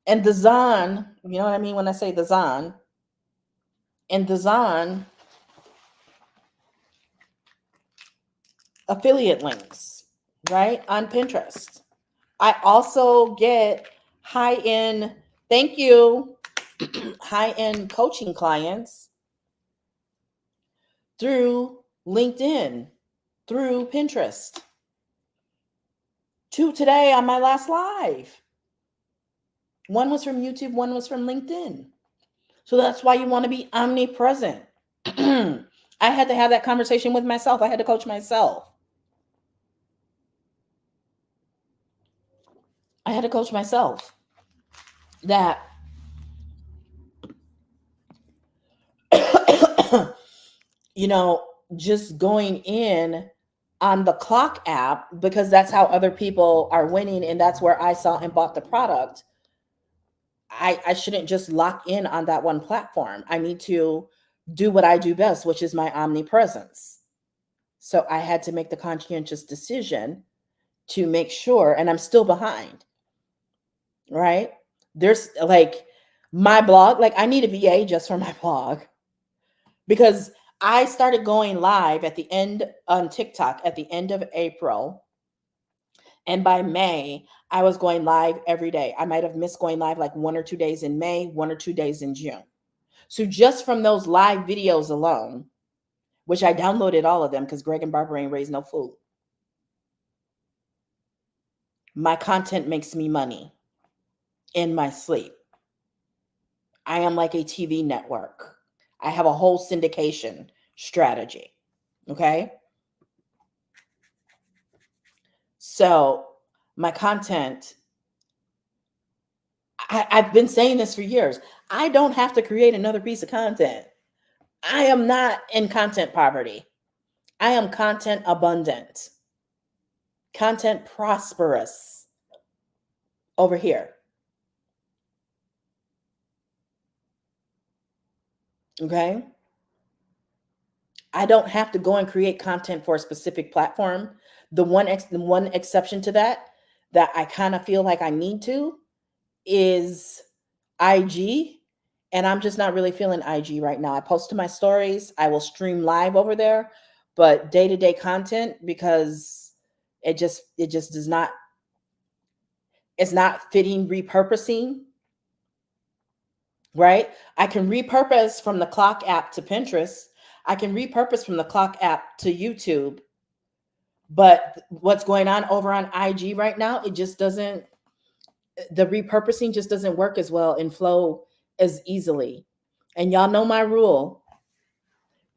And the Zon, you know what I mean when I say the Zon? And the Zon affiliate links, right? On Pinterest. I also get high-end, thank you, high-end coaching clients through LinkedIn, through Pinterest. 2 today on my last live. 1 was from YouTube, 1 was from LinkedIn. So that's why you want to be omnipresent. I had to have that conversation with myself. I had to coach myself. I had to coach myself that you know, just going in on the Clock app because that's how other people are winning and that's where I saw and bought the product. I shouldn't just lock in on that one platform. I need to do what I do best, which is my omnipresence. So I had to make the conscientious decision to make sure, and I'm still behind, right? There's like my blog, like I need a VA just for my blog because I started going live at the end on TikTok at the end of April. And by May, I was going live every day. I might have missed going live like 1 or 2 days in May, 1 or 2 days in June. So just from those live videos alone, which I downloaded all of them because Greg and Barbara ain't raised no food. My content makes me money in my sleep. I am like a TV network. I have a whole syndication strategy. Okay. So my content, I've been saying this for years. I don't have to create another piece of content. I am not in content poverty. I am content abundant, content prosperous over here. Okay. I don't have to go and create content for a specific platform. The one exception to that I kind of feel like I need to is IG, and I'm just not really feeling IG right now. I post to my stories, I will stream live over there, but day-to-day content because it just does not, it's not fitting repurposing, right? I can repurpose from the Clock app to Pinterest. I can repurpose from the Clock app to YouTube. But what's going on over on IG right now, it just doesn't, the repurposing just doesn't work as well and flow as easily. And y'all know my rule.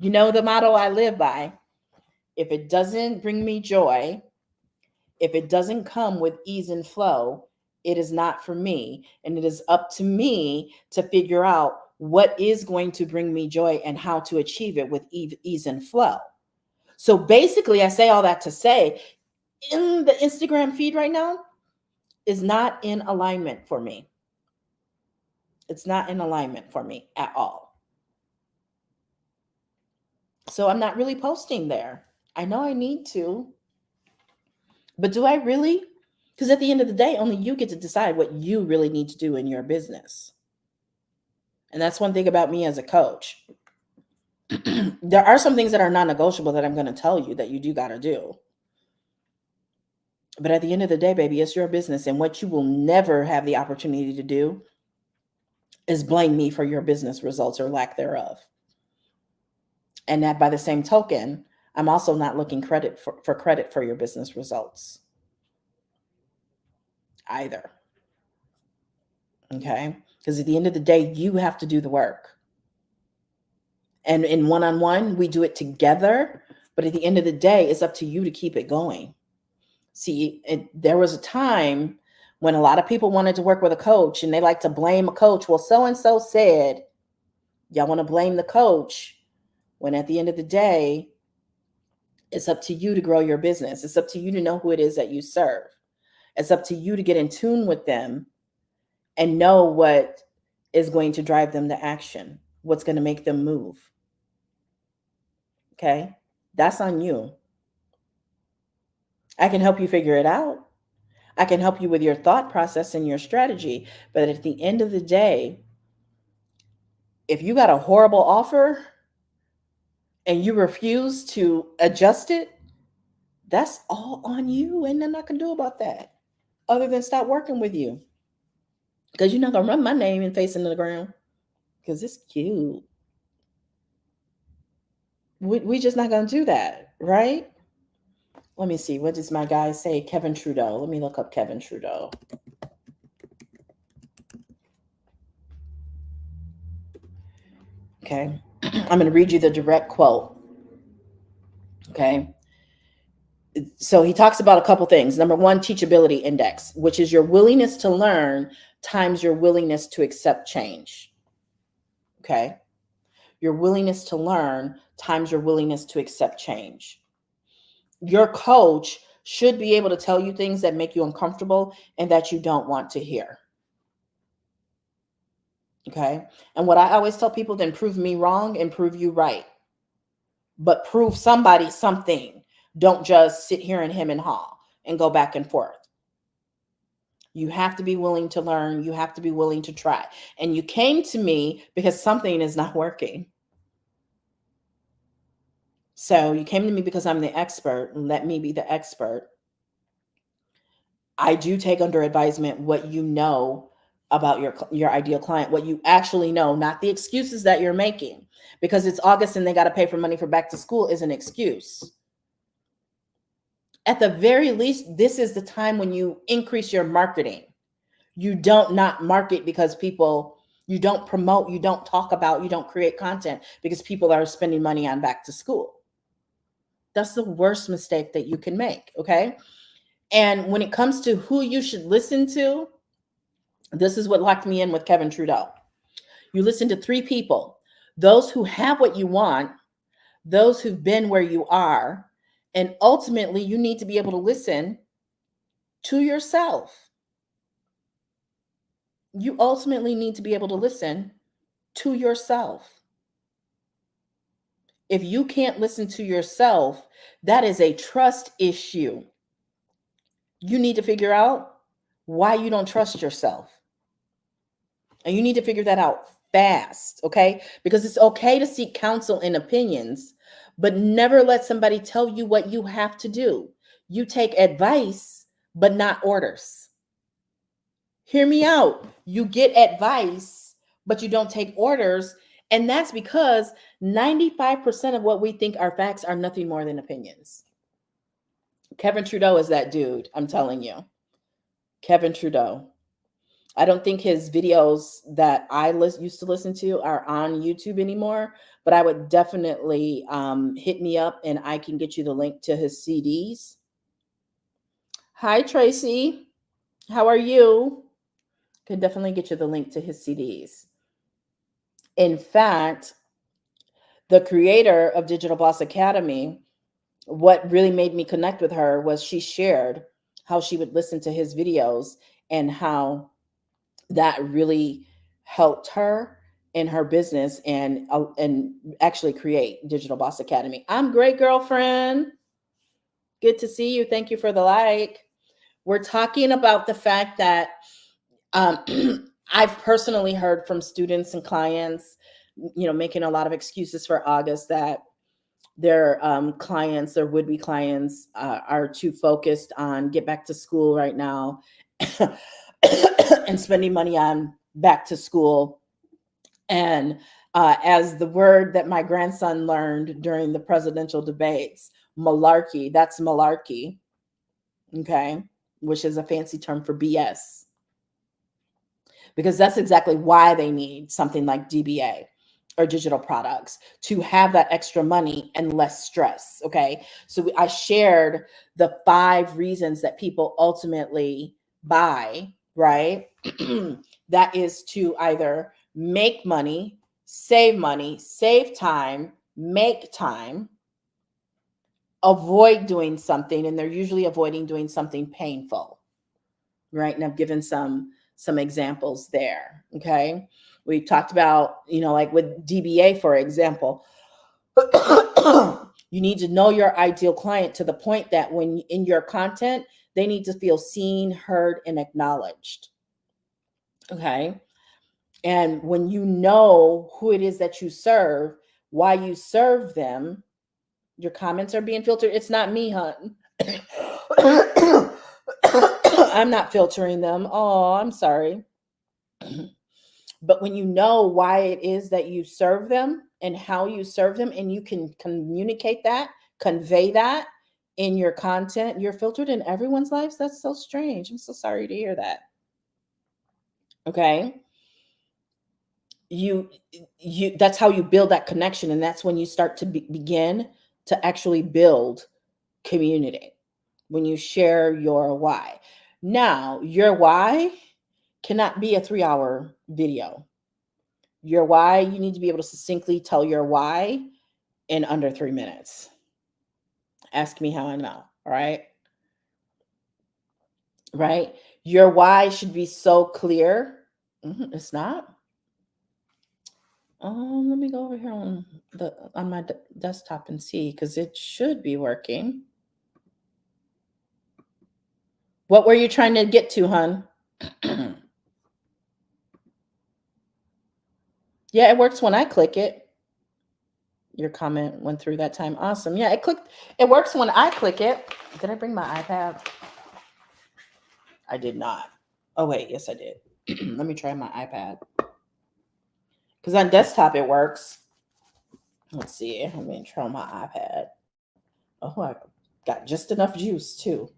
You know the motto I live by. If it doesn't bring me joy, if it doesn't come with ease and flow, it is not for me. And it is up to me to figure out what is going to bring me joy and how to achieve it with ease and flow. So basically, I say all that to say, in the Instagram feed right now is not in alignment for me. It's not in alignment for me at all. So I'm not really posting there. I know I need to, but do I really? Because at the end of the day, only you get to decide what you really need to do in your business. And that's one thing about me as a coach. There are some things that are non-negotiable that I'm going to tell you that you do got to do. But at the end of the day, baby, it's your business. And what you will never have the opportunity to do is blame me for your business results or lack thereof. And that by the same token, I'm also not looking for credit for your business results either. Okay? Because at the end of the day, you have to do the work. And in one-on-one, we do it together. But at the end of the day, it's up to you to keep it going. See, there was a time when a lot of people wanted to work with a coach and they like to blame a coach. Well, so-and-so said, y'all want to blame the coach, when at the end of the day, it's up to you to grow your business. It's up to you to know who it is that you serve. It's up to you to get in tune with them and know what is going to drive them to action, what's going to make them move. Okay? That's on you. I can help you figure it out. I can help you with your thought process and your strategy. But at the end of the day, if you got a horrible offer and you refuse to adjust it, that's all on you. Ain't nothing I can do about that other than stop working with you. Because you're not going to run my name and face into the ground because it's cute. We just not going to do that, right? Let me see. What does my guy say? Kevin Trudeau. Let me look up Kevin Trudeau. Okay. I'm going to read you the direct quote. Okay. So he talks about a couple things. Number one, teachability index, which is your willingness to learn times your willingness to accept change. Okay. Your willingness to learn times your willingness to accept change. Your coach should be able to tell you things that make you uncomfortable and that you don't want to hear. Okay. And what I always tell people, then prove me wrong and prove you right. But prove somebody something. Don't just sit here and hem and haw and go back and forth. You have to be willing to learn. You have to be willing to try. And you came to me because something is not working. So you came to me because I'm the expert. Let me be the expert. I do take under advisement what you know about your ideal client, what you actually know, not the excuses that you're making. Because it's August and they got to pay for money for back to school is an excuse. At the very least, this is the time when you increase your marketing. You don't not market because people, you don't promote, you don't talk about, you don't create content because people are spending money on back to school. That's the worst mistake that you can make, okay? And when it comes to who you should listen to, this is what locked me in with Kevin Trudeau. You listen to three people: those who have what you want, those who've been where you are, and ultimately you need to be able to listen to yourself. You ultimately need to be able to listen to yourself. If you can't listen to yourself, that is a trust issue. You need to figure out why you don't trust yourself. And you need to figure that out fast, okay? Because it's okay to seek counsel and opinions, but never let somebody tell you what you have to do. You take advice, but not orders. Hear me out. You get advice, but you don't take orders. And that's because 95% of what we think are facts are nothing more than opinions. Kevin Trudeau is that dude, I'm telling you. Kevin Trudeau. I don't think his videos that I used to listen to are on YouTube anymore, but I would definitely hit me up and I can get you the link to his CDs. Hi, Tracy. How are you? Can definitely get you the link to his CDs. In fact, the creator of Digital Boss Academy, what really made me connect with her was she shared how she would listen to his videos and how that really helped her in her business and actually create Digital Boss Academy. I'm great, girlfriend. Good to see you. Thank you for the like. We're talking about the fact that I've personally heard from students and clients, making a lot of excuses for August that their clients, their would-be clients, are too focused on get back to school right now and spending money on back to school. And as the word that my grandson learned during the presidential debates, malarkey, that's malarkey, okay, which is a fancy term for BS. Because that's exactly why they need something like DBA or digital products, to have that extra money and less stress. Okay. So I shared the 5 reasons that people ultimately buy, right? That is to either make money, save time, make time, avoid doing something. And they're usually avoiding doing something painful, right? And I've given some examples there. Okay. We talked about, like with DBA, for example, you need to know your ideal client to the point that when in your content, they need to feel seen, heard, and acknowledged. Okay. And when you know who it is that you serve, why you serve them, your comments are being filtered. It's not me, hun. I'm not filtering them. Oh, I'm sorry. But when you know why it is that you serve them and how you serve them, and you can communicate that, convey that in your content, you're filtered in everyone's lives. That's so strange. I'm so sorry to hear that. Okay. you that's how you build that connection, and that's when you start to begin to actually build community, when you share your why. Now, your why cannot be a 3-hour video. Your why, you need to be able to succinctly tell your why in under 3 minutes. Ask me how I know. All right. Right. Your why should be so clear. It's not. Let me go over here on my desktop and see, because it should be working. What were you trying to get to, hun? Yeah, it works when I click it. Your comment went through that time. Awesome. Yeah, it works when I click it. Did I bring my iPad? I did not. Oh wait, yes I did. Let me try my iPad. Because on desktop it works. Let's see. Let me try my iPad. Oh, I got just enough juice too.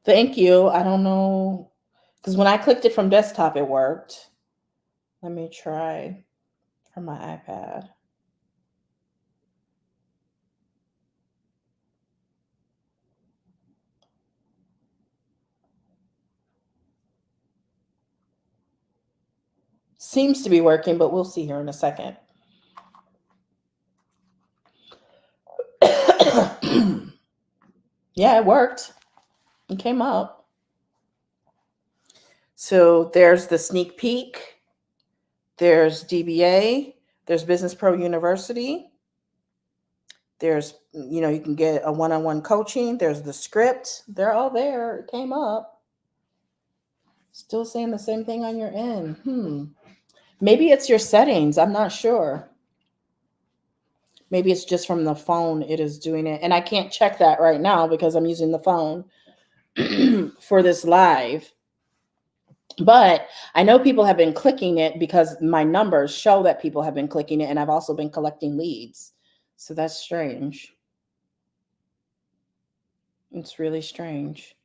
Thank you. I don't know. Because when I clicked it from desktop, it worked. Let me try from my iPad. Seems to be working, but we'll see here in a second. Yeah, it worked. It came up. So there's the sneak peek. There's DBA. There's Business Pro University. There's, you can get a one-on-one coaching. There's the script. They're all there. It came up. Still saying the same thing on your end. Maybe it's your settings. I'm not sure. Maybe it's just from the phone it is doing it. And I can't check that right now because I'm using the phone for this live. But I know people have been clicking it because my numbers show that people have been clicking it, and I've also been collecting leads. So that's strange. It's really strange.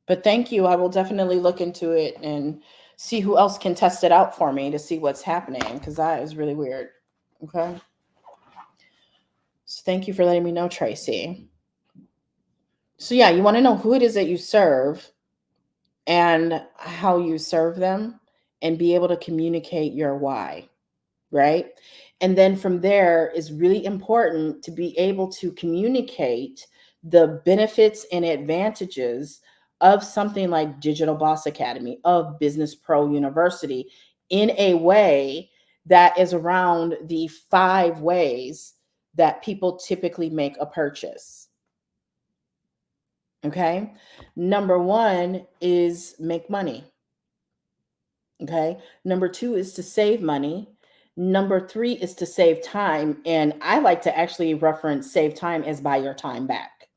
But thank you. I will definitely look into it and see who else can test it out for me to see what's happening, because that is really weird. Okay. So thank you for letting me know, Tracy. So yeah, you want to know who it is that you serve and how you serve them, and be able to communicate your why, right? And then from there is really important to be able to communicate the benefits and advantages of something like Digital Boss Academy, of Business Pro University, in a way that is around the 5 ways that people typically make a purchase. Okay. Number 1 is make money. Okay. Number 2 is to save money. Number 3 is to save time. And I like to actually reference save time as buy your time back,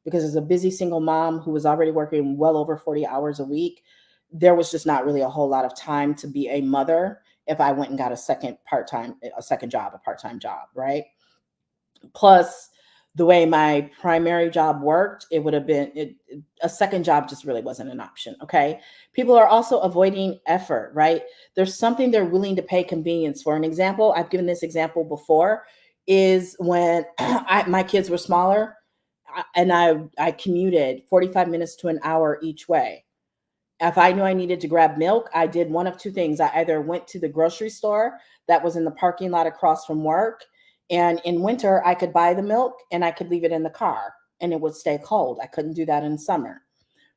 because as a busy single mom who was already working well over 40 hours a week, there was just not really a whole lot of time to be a mother if I went and got a second job, a part-time job, right? Plus, the way my primary job worked, it would have been a second job just really wasn't an option. Okay. People are also avoiding effort, right? There's something they're willing to pay convenience for. An example, I've given this example before, is when my kids were smaller and I commuted 45 minutes to an hour each way. If I knew I needed to grab milk, I did one of 2 things. I either went to the grocery store that was in the parking lot across from work, and in winter I could buy the milk and I could leave it in the car and it would stay cold. I couldn't do that in summer,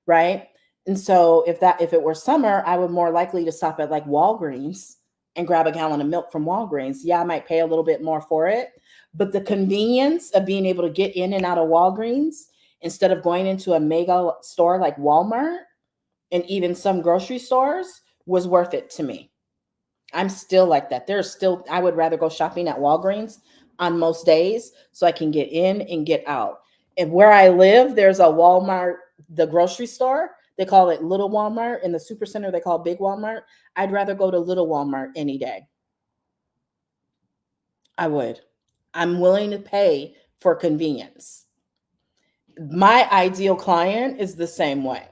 right? And so if it were summer, I would more likely to stop at like Walgreens and grab a gallon of milk from Walgreens. Yeah, I might pay a little bit more for it, but the convenience of being able to get in and out of Walgreens instead of going into a mega store like Walmart and even some grocery stores was worth it to me. I'm still like that. I would rather go shopping at Walgreens on most days so I can get in and get out. And where I live, there's a Walmart, the grocery store. They call it Little Walmart. In the Supercenter, they call it Big Walmart. I'd rather go to Little Walmart any day. I would. I'm willing to pay for convenience. My ideal client is the same way.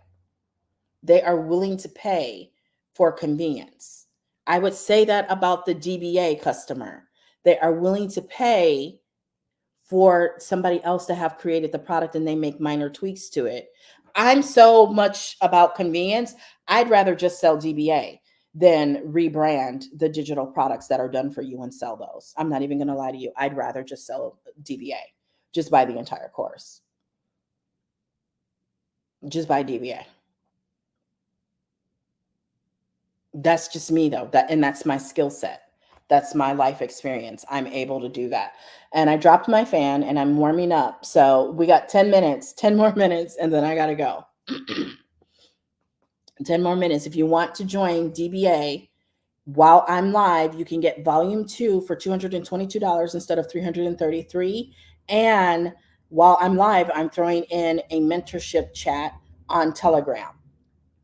They are willing to pay for convenience. I would say that about the DBA customer. They are willing to pay for somebody else to have created the product and they make minor tweaks to it. I'm so much about convenience. I'd rather just sell DBA than rebrand the digital products that are done for you and sell those. I'm not even going to lie to you. I'd rather just sell DBA. Just buy the entire course. Just buy DBA. That's just me though. That's my skill set. That's my life experience. I'm able to do that. And I dropped my fan and I'm warming up. So we got 10 minutes, 10 more minutes, and then I got to go. 10 more minutes. If you want to join DBA while I'm live, you can get volume 2 for $222 instead of $333. And while I'm live, I'm throwing in a mentorship chat on Telegram.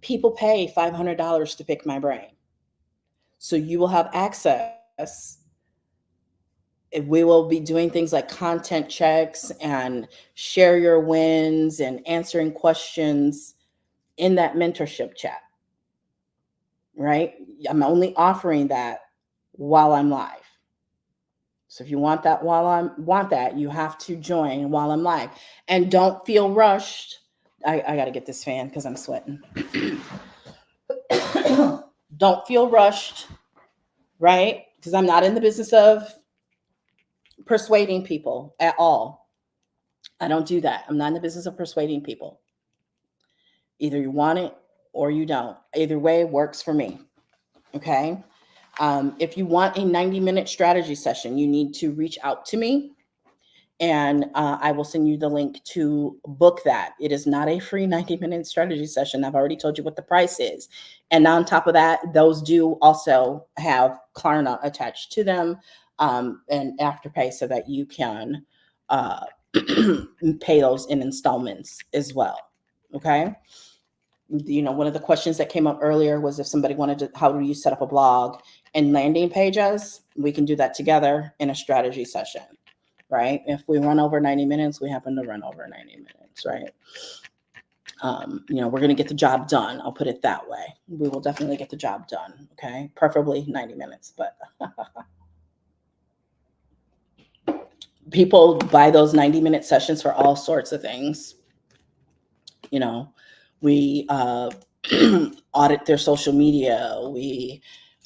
People pay $500 to pick my brain. So you will have access. We will be doing things like content checks and share your wins and answering questions in that mentorship chat, right? I'm only offering that while I'm live. So if you want that you have to join while I'm live. And don't feel rushed. I got to get this fan because I'm sweating. Don't feel rushed, right? Because I'm not in the business of persuading people at all. I don't do that. I'm not in the business of persuading people. Either you want it or you don't. Either way works for me. Okay. If you want a 90-minute strategy session, you need to reach out to me and I will send you the link to book that. It is not a free 90-minute strategy session. I've already told you what the price is. And on top of that, those do also have Klarna attached to them and Afterpay so that you can pay those in installments as well. Okay. One of the questions that came up earlier was if somebody wanted to, how do you set up a blog and landing pages? We can do that together in a strategy session, right? If we run over 90 minutes, we happen to run over 90 minutes, right? We're going to get the job done. I'll put it that way. We will definitely get the job done. Okay. Preferably 90 minutes, but people buy those 90-minute sessions for all sorts of things. We audit their social media.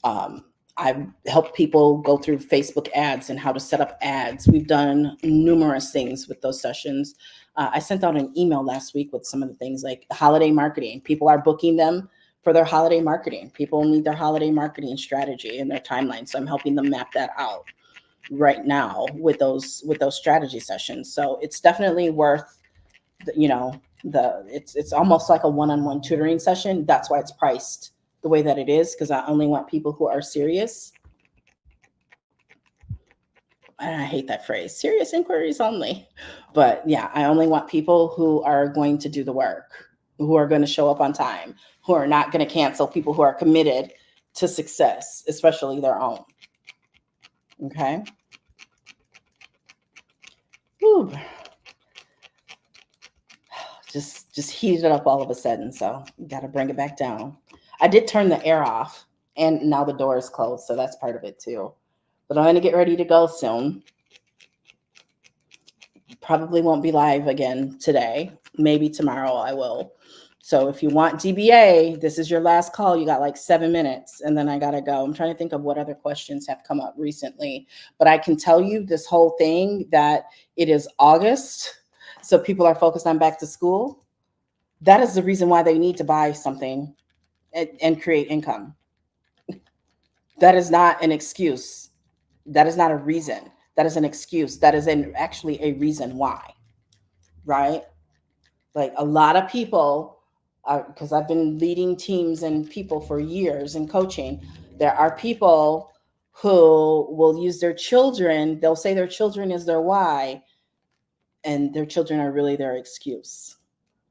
I've helped people go through Facebook ads and how to set up ads. We've done numerous things with those sessions. I sent out an email last week with some of the things like holiday marketing. People are booking them for their holiday marketing. People need their holiday marketing strategy and their timeline. So I'm helping them map that out right now with those strategy sessions. So it's definitely worth, it's almost like a one-on-one tutoring session. That's why it's priced the way that it is, because I only want people who are serious. And I hate that phrase, serious inquiries only. But yeah, I only want people who are going to do the work, who are going to show up on time, who are not going to cancel, people who are committed to success, especially their own. Okay. Whew. Just heated it up all of a sudden. So got to bring it back down. I did turn the air off and now the door is closed. So that's part of it too. But I'm going to get ready to go soon. Probably won't be live again today. Maybe tomorrow I will. So if you want DBA, this is your last call. You got like 7 minutes and then I got to go. I'm trying to think of what other questions have come up recently. But I can tell you this whole thing that it is August. So people are focused on back to school. That is the reason why they need to buy something and create income. That is not an excuse. That is not a reason. That is an excuse. That is actually a reason why, right? Like a lot of people, because I've been leading teams and people for years in coaching, there are people who will use their children. They'll say their children is their why, and their children are really their excuse.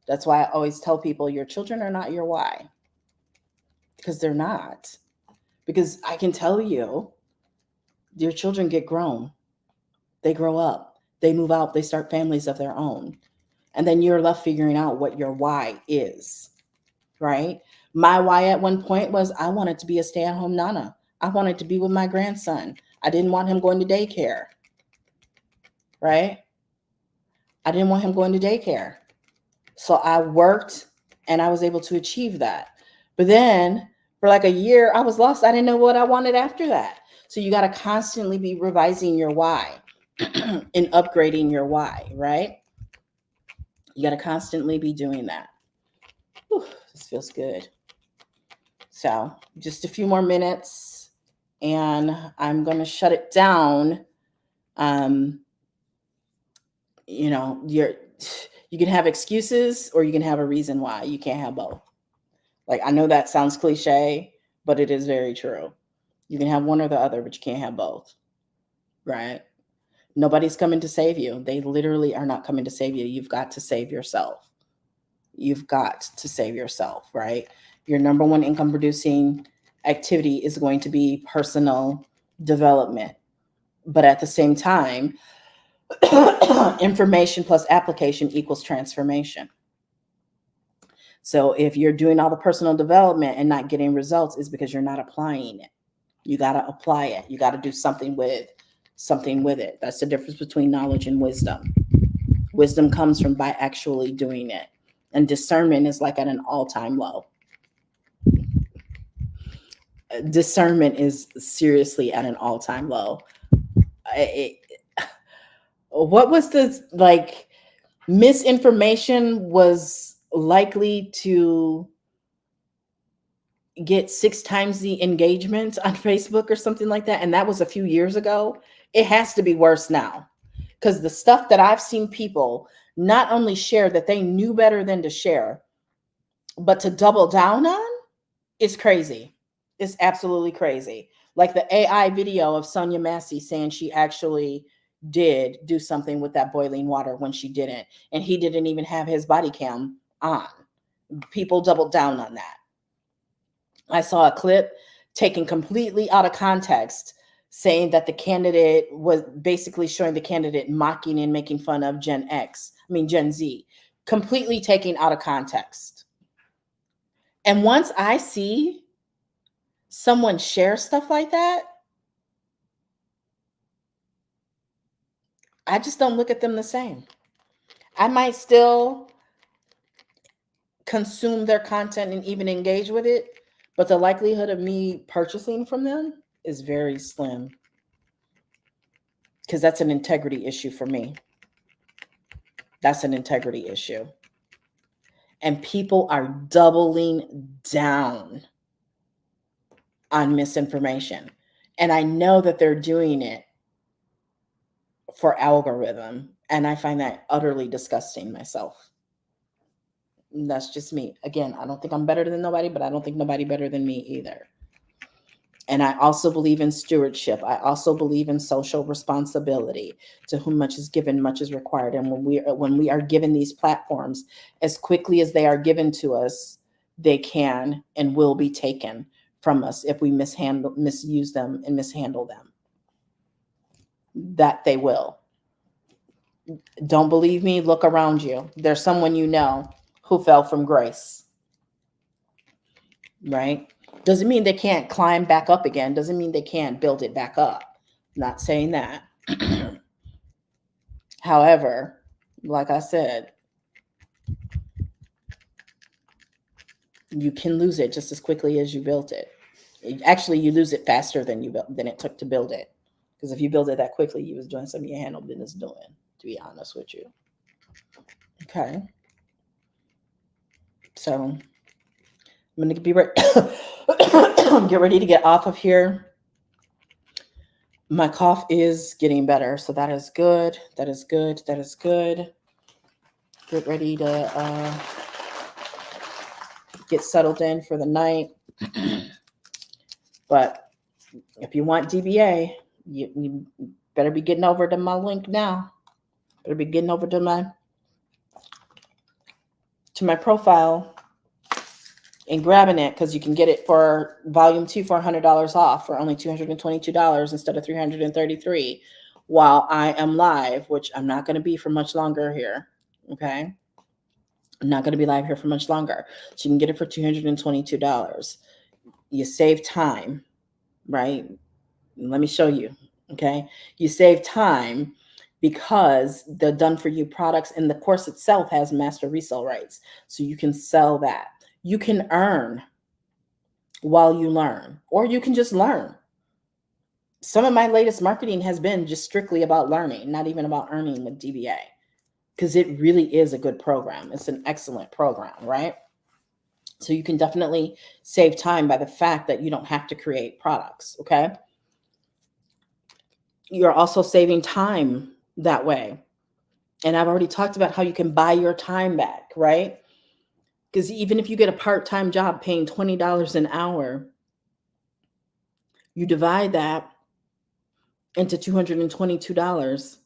That's why I always tell people your children are not your why, because they're not. Because I can tell you, your children get grown. They grow up, they move out, they start families of their own. And then you're left figuring out what your why is, right? My why at one point was I wanted to be a stay-at-home nana. I wanted to be with my grandson. I didn't want him going to daycare, right? I didn't want him going to daycare. So I worked and I was able to achieve that. But then for like a year, I was lost. I didn't know what I wanted after that. So you got to constantly be revising your why and upgrading your why, right? You got to constantly be doing that. Whew, this feels good. So just a few more minutes and I'm going to shut it down. You know, you can have excuses or you can have a reason why. You can't have both. Like, I know that sounds cliche, but it is very true. You can have one or the other, but you can't have both, right? Nobody's coming to save you. They literally are not coming to save you. You've got to save yourself. You've got to save yourself, right? Your number one income producing activity is going to be personal development. But at the same time, information plus application equals transformation. So if you're doing all the personal development and not getting results, is because you're not applying it. You got to apply it. You got to do something with it. That's the difference between knowledge and wisdom. Wisdom comes from by actually doing it. And discernment is like at an all-time low. Discernment is seriously at an all-time low. What was the, like, misinformation was likely to get 6 times the engagement on Facebook or something like that. And that was a few years ago. It has to be worse now, because the stuff that I've seen people not only share that they knew better than to share, but to double down on is crazy. It's absolutely crazy. Like the AI video of Sonia Massey saying she actually did do something with that boiling water when she didn't. And he didn't even have his body cam on. People doubled down on that. I saw a clip taken completely out of context saying that the candidate was basically showing the candidate mocking and making fun of Gen Z, completely taken out of context. And once I see someone share stuff like that, I just don't look at them the same. I might still consume their content and even engage with it, but the likelihood of me purchasing from them is very slim, because that's an integrity issue for me. That's an integrity issue. And people are doubling down on misinformation. And I know that they're doing it for algorithm. And I find that utterly disgusting myself. And that's just me. Again, I don't think I'm better than nobody, but I don't think nobody better than me either. And I also believe in stewardship. I also believe in social responsibility. To whom much is given, much is required. And when we are given these platforms, as quickly as they are given to us, they can and will be taken from us if we misuse them and mishandle them. That they will. Don't believe me? Look around you. There's someone you know who fell from grace, right? Doesn't mean they can't climb back up again. Doesn't mean they can't build it back up. Not saying that. However, like I said, you can lose it just as quickly as you built it. Actually, you lose it faster than it took to build it. Because if you build it that quickly, you was doing something you handled business doing, to be honest with you. Okay. So I'm going to be get ready to get off of here. My cough is getting better, so that is good. That is good. That is good. Get ready to get settled in for the night. But if you want DBA, you better be getting over to my link now. Better be getting over to my profile and grabbing it, because you can get it for volume 2 for $100 off for only $222 instead of $333, while I am live, which I'm not going to be for much longer here. Okay. I'm not going to be live here for much longer. So you can get it for $222. You save time, right? Let me show you. Okay. You save time because the done for you products and the course itself has master resale rights. So you can sell that. You can earn while you learn, or you can just learn. Some of my latest marketing has been just strictly about learning, not even about earning with DBA, because it really is a good program. It's an excellent program, right? So you can definitely save time by the fact that you don't have to create products, okay? You're also saving time that way. And I've already talked about how you can buy your time back, right? Because even if you get a part-time job paying $20 an hour, you divide that into $222,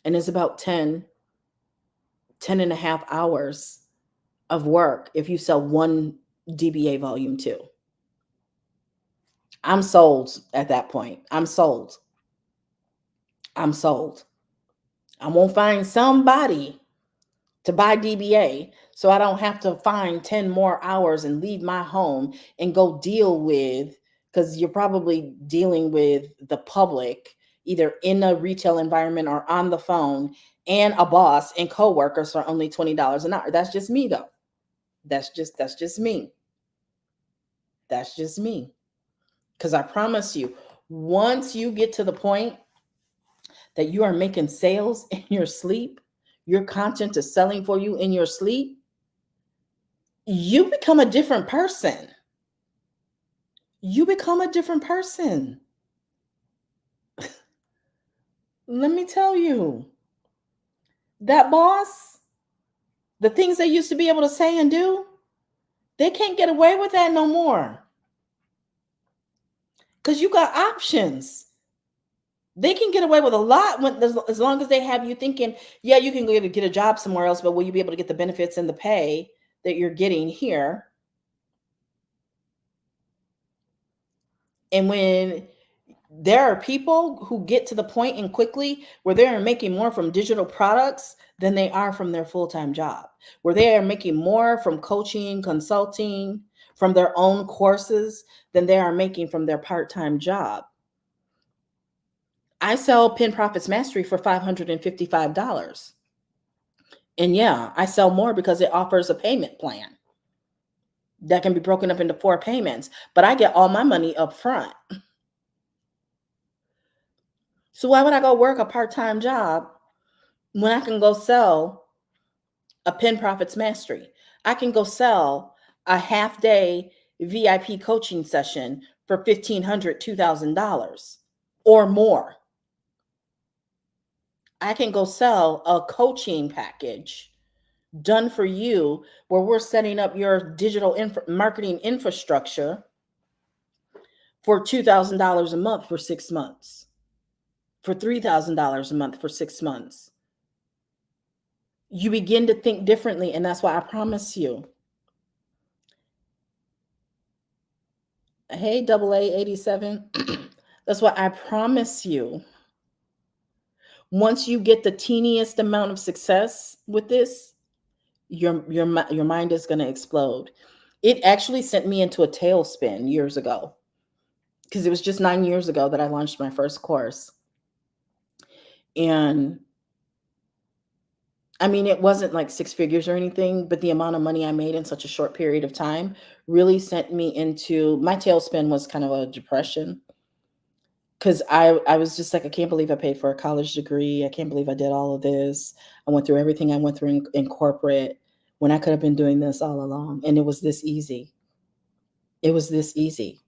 and it's about 10 and a half hours of work if you sell one DBA volume 2. I'm sold at that point. I'm sold. I'm sold. I'm going to find somebody to buy DBA so I don't have to find 10 more hours and leave my home and go deal with, because you're probably dealing with the public either in a retail environment or on the phone, and a boss and coworkers for only $20 an hour. That's just me though. That's just me. That's just me. Because I promise you, once you get to the point that you are making sales in your sleep, your content is selling for you in your sleep, you become a different person. You become a different person. Let me tell you, that boss, the things they used to be able to say and do, they can't get away with that no more. Because you got options. They can get away with a lot when, as long as they have you thinking, yeah, you can go get a job somewhere else, but will you be able to get the benefits and the pay that you're getting here? And when there are people who get to the point and quickly where they are making more from digital products than they are from their full-time job, where they are making more from coaching, consulting, from their own courses than they are making from their part-time job. I sell Pen Profits Mastery for $555. And yeah, I sell more because it offers a payment plan that can be broken up into 4 payments, but I get all my money up front. So why would I go work a part-time job when I can go sell a Pen Profits Mastery? I can go sell a half-day VIP coaching session for $1,500, $2,000 or more. I can go sell a coaching package done for you where we're setting up your digital marketing infrastructure for $2,000 a month for 6 months, for $3,000 a month for 6 months. You begin to think differently, and that's why I promise you. Hey, AA87. That's why I promise you, once you get the teeniest amount of success with this, your mind is going to explode. It actually sent me into a tailspin years ago, because it was just 9 years ago that I launched my first course. And I mean, it wasn't like 6 figures or anything, but the amount of money I made in such a short period of time really sent me into my tailspin. Was kind of a depression, because I was just like, I can't believe I paid for a college degree. I can't believe I did all of this. I went through everything I went through in corporate when I could have been doing this all along. And it was this easy. It was this easy.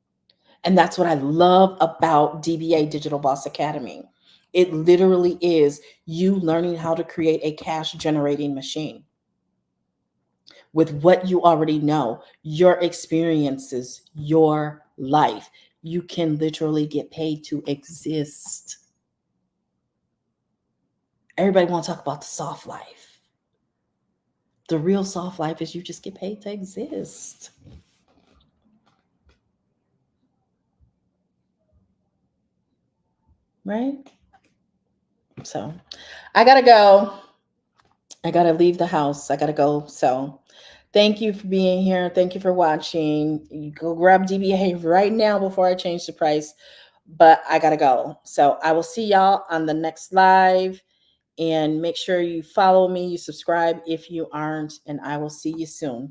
And that's what I love about DBA Digital Boss Academy. It literally is you learning how to create a cash generating machine with what you already know, your experiences, your life. You can literally get paid to exist. Everybody wants to talk about the soft life. The real soft life is you just get paid to exist. Right? So I gotta go. I gotta leave the house. I gotta go. So thank you for being here. Thank you for watching. You go grab DBA right now before I change the price. But I gotta go. So I will see y'all on the next live. And make sure you follow me, you subscribe if you aren't, and I will see you soon.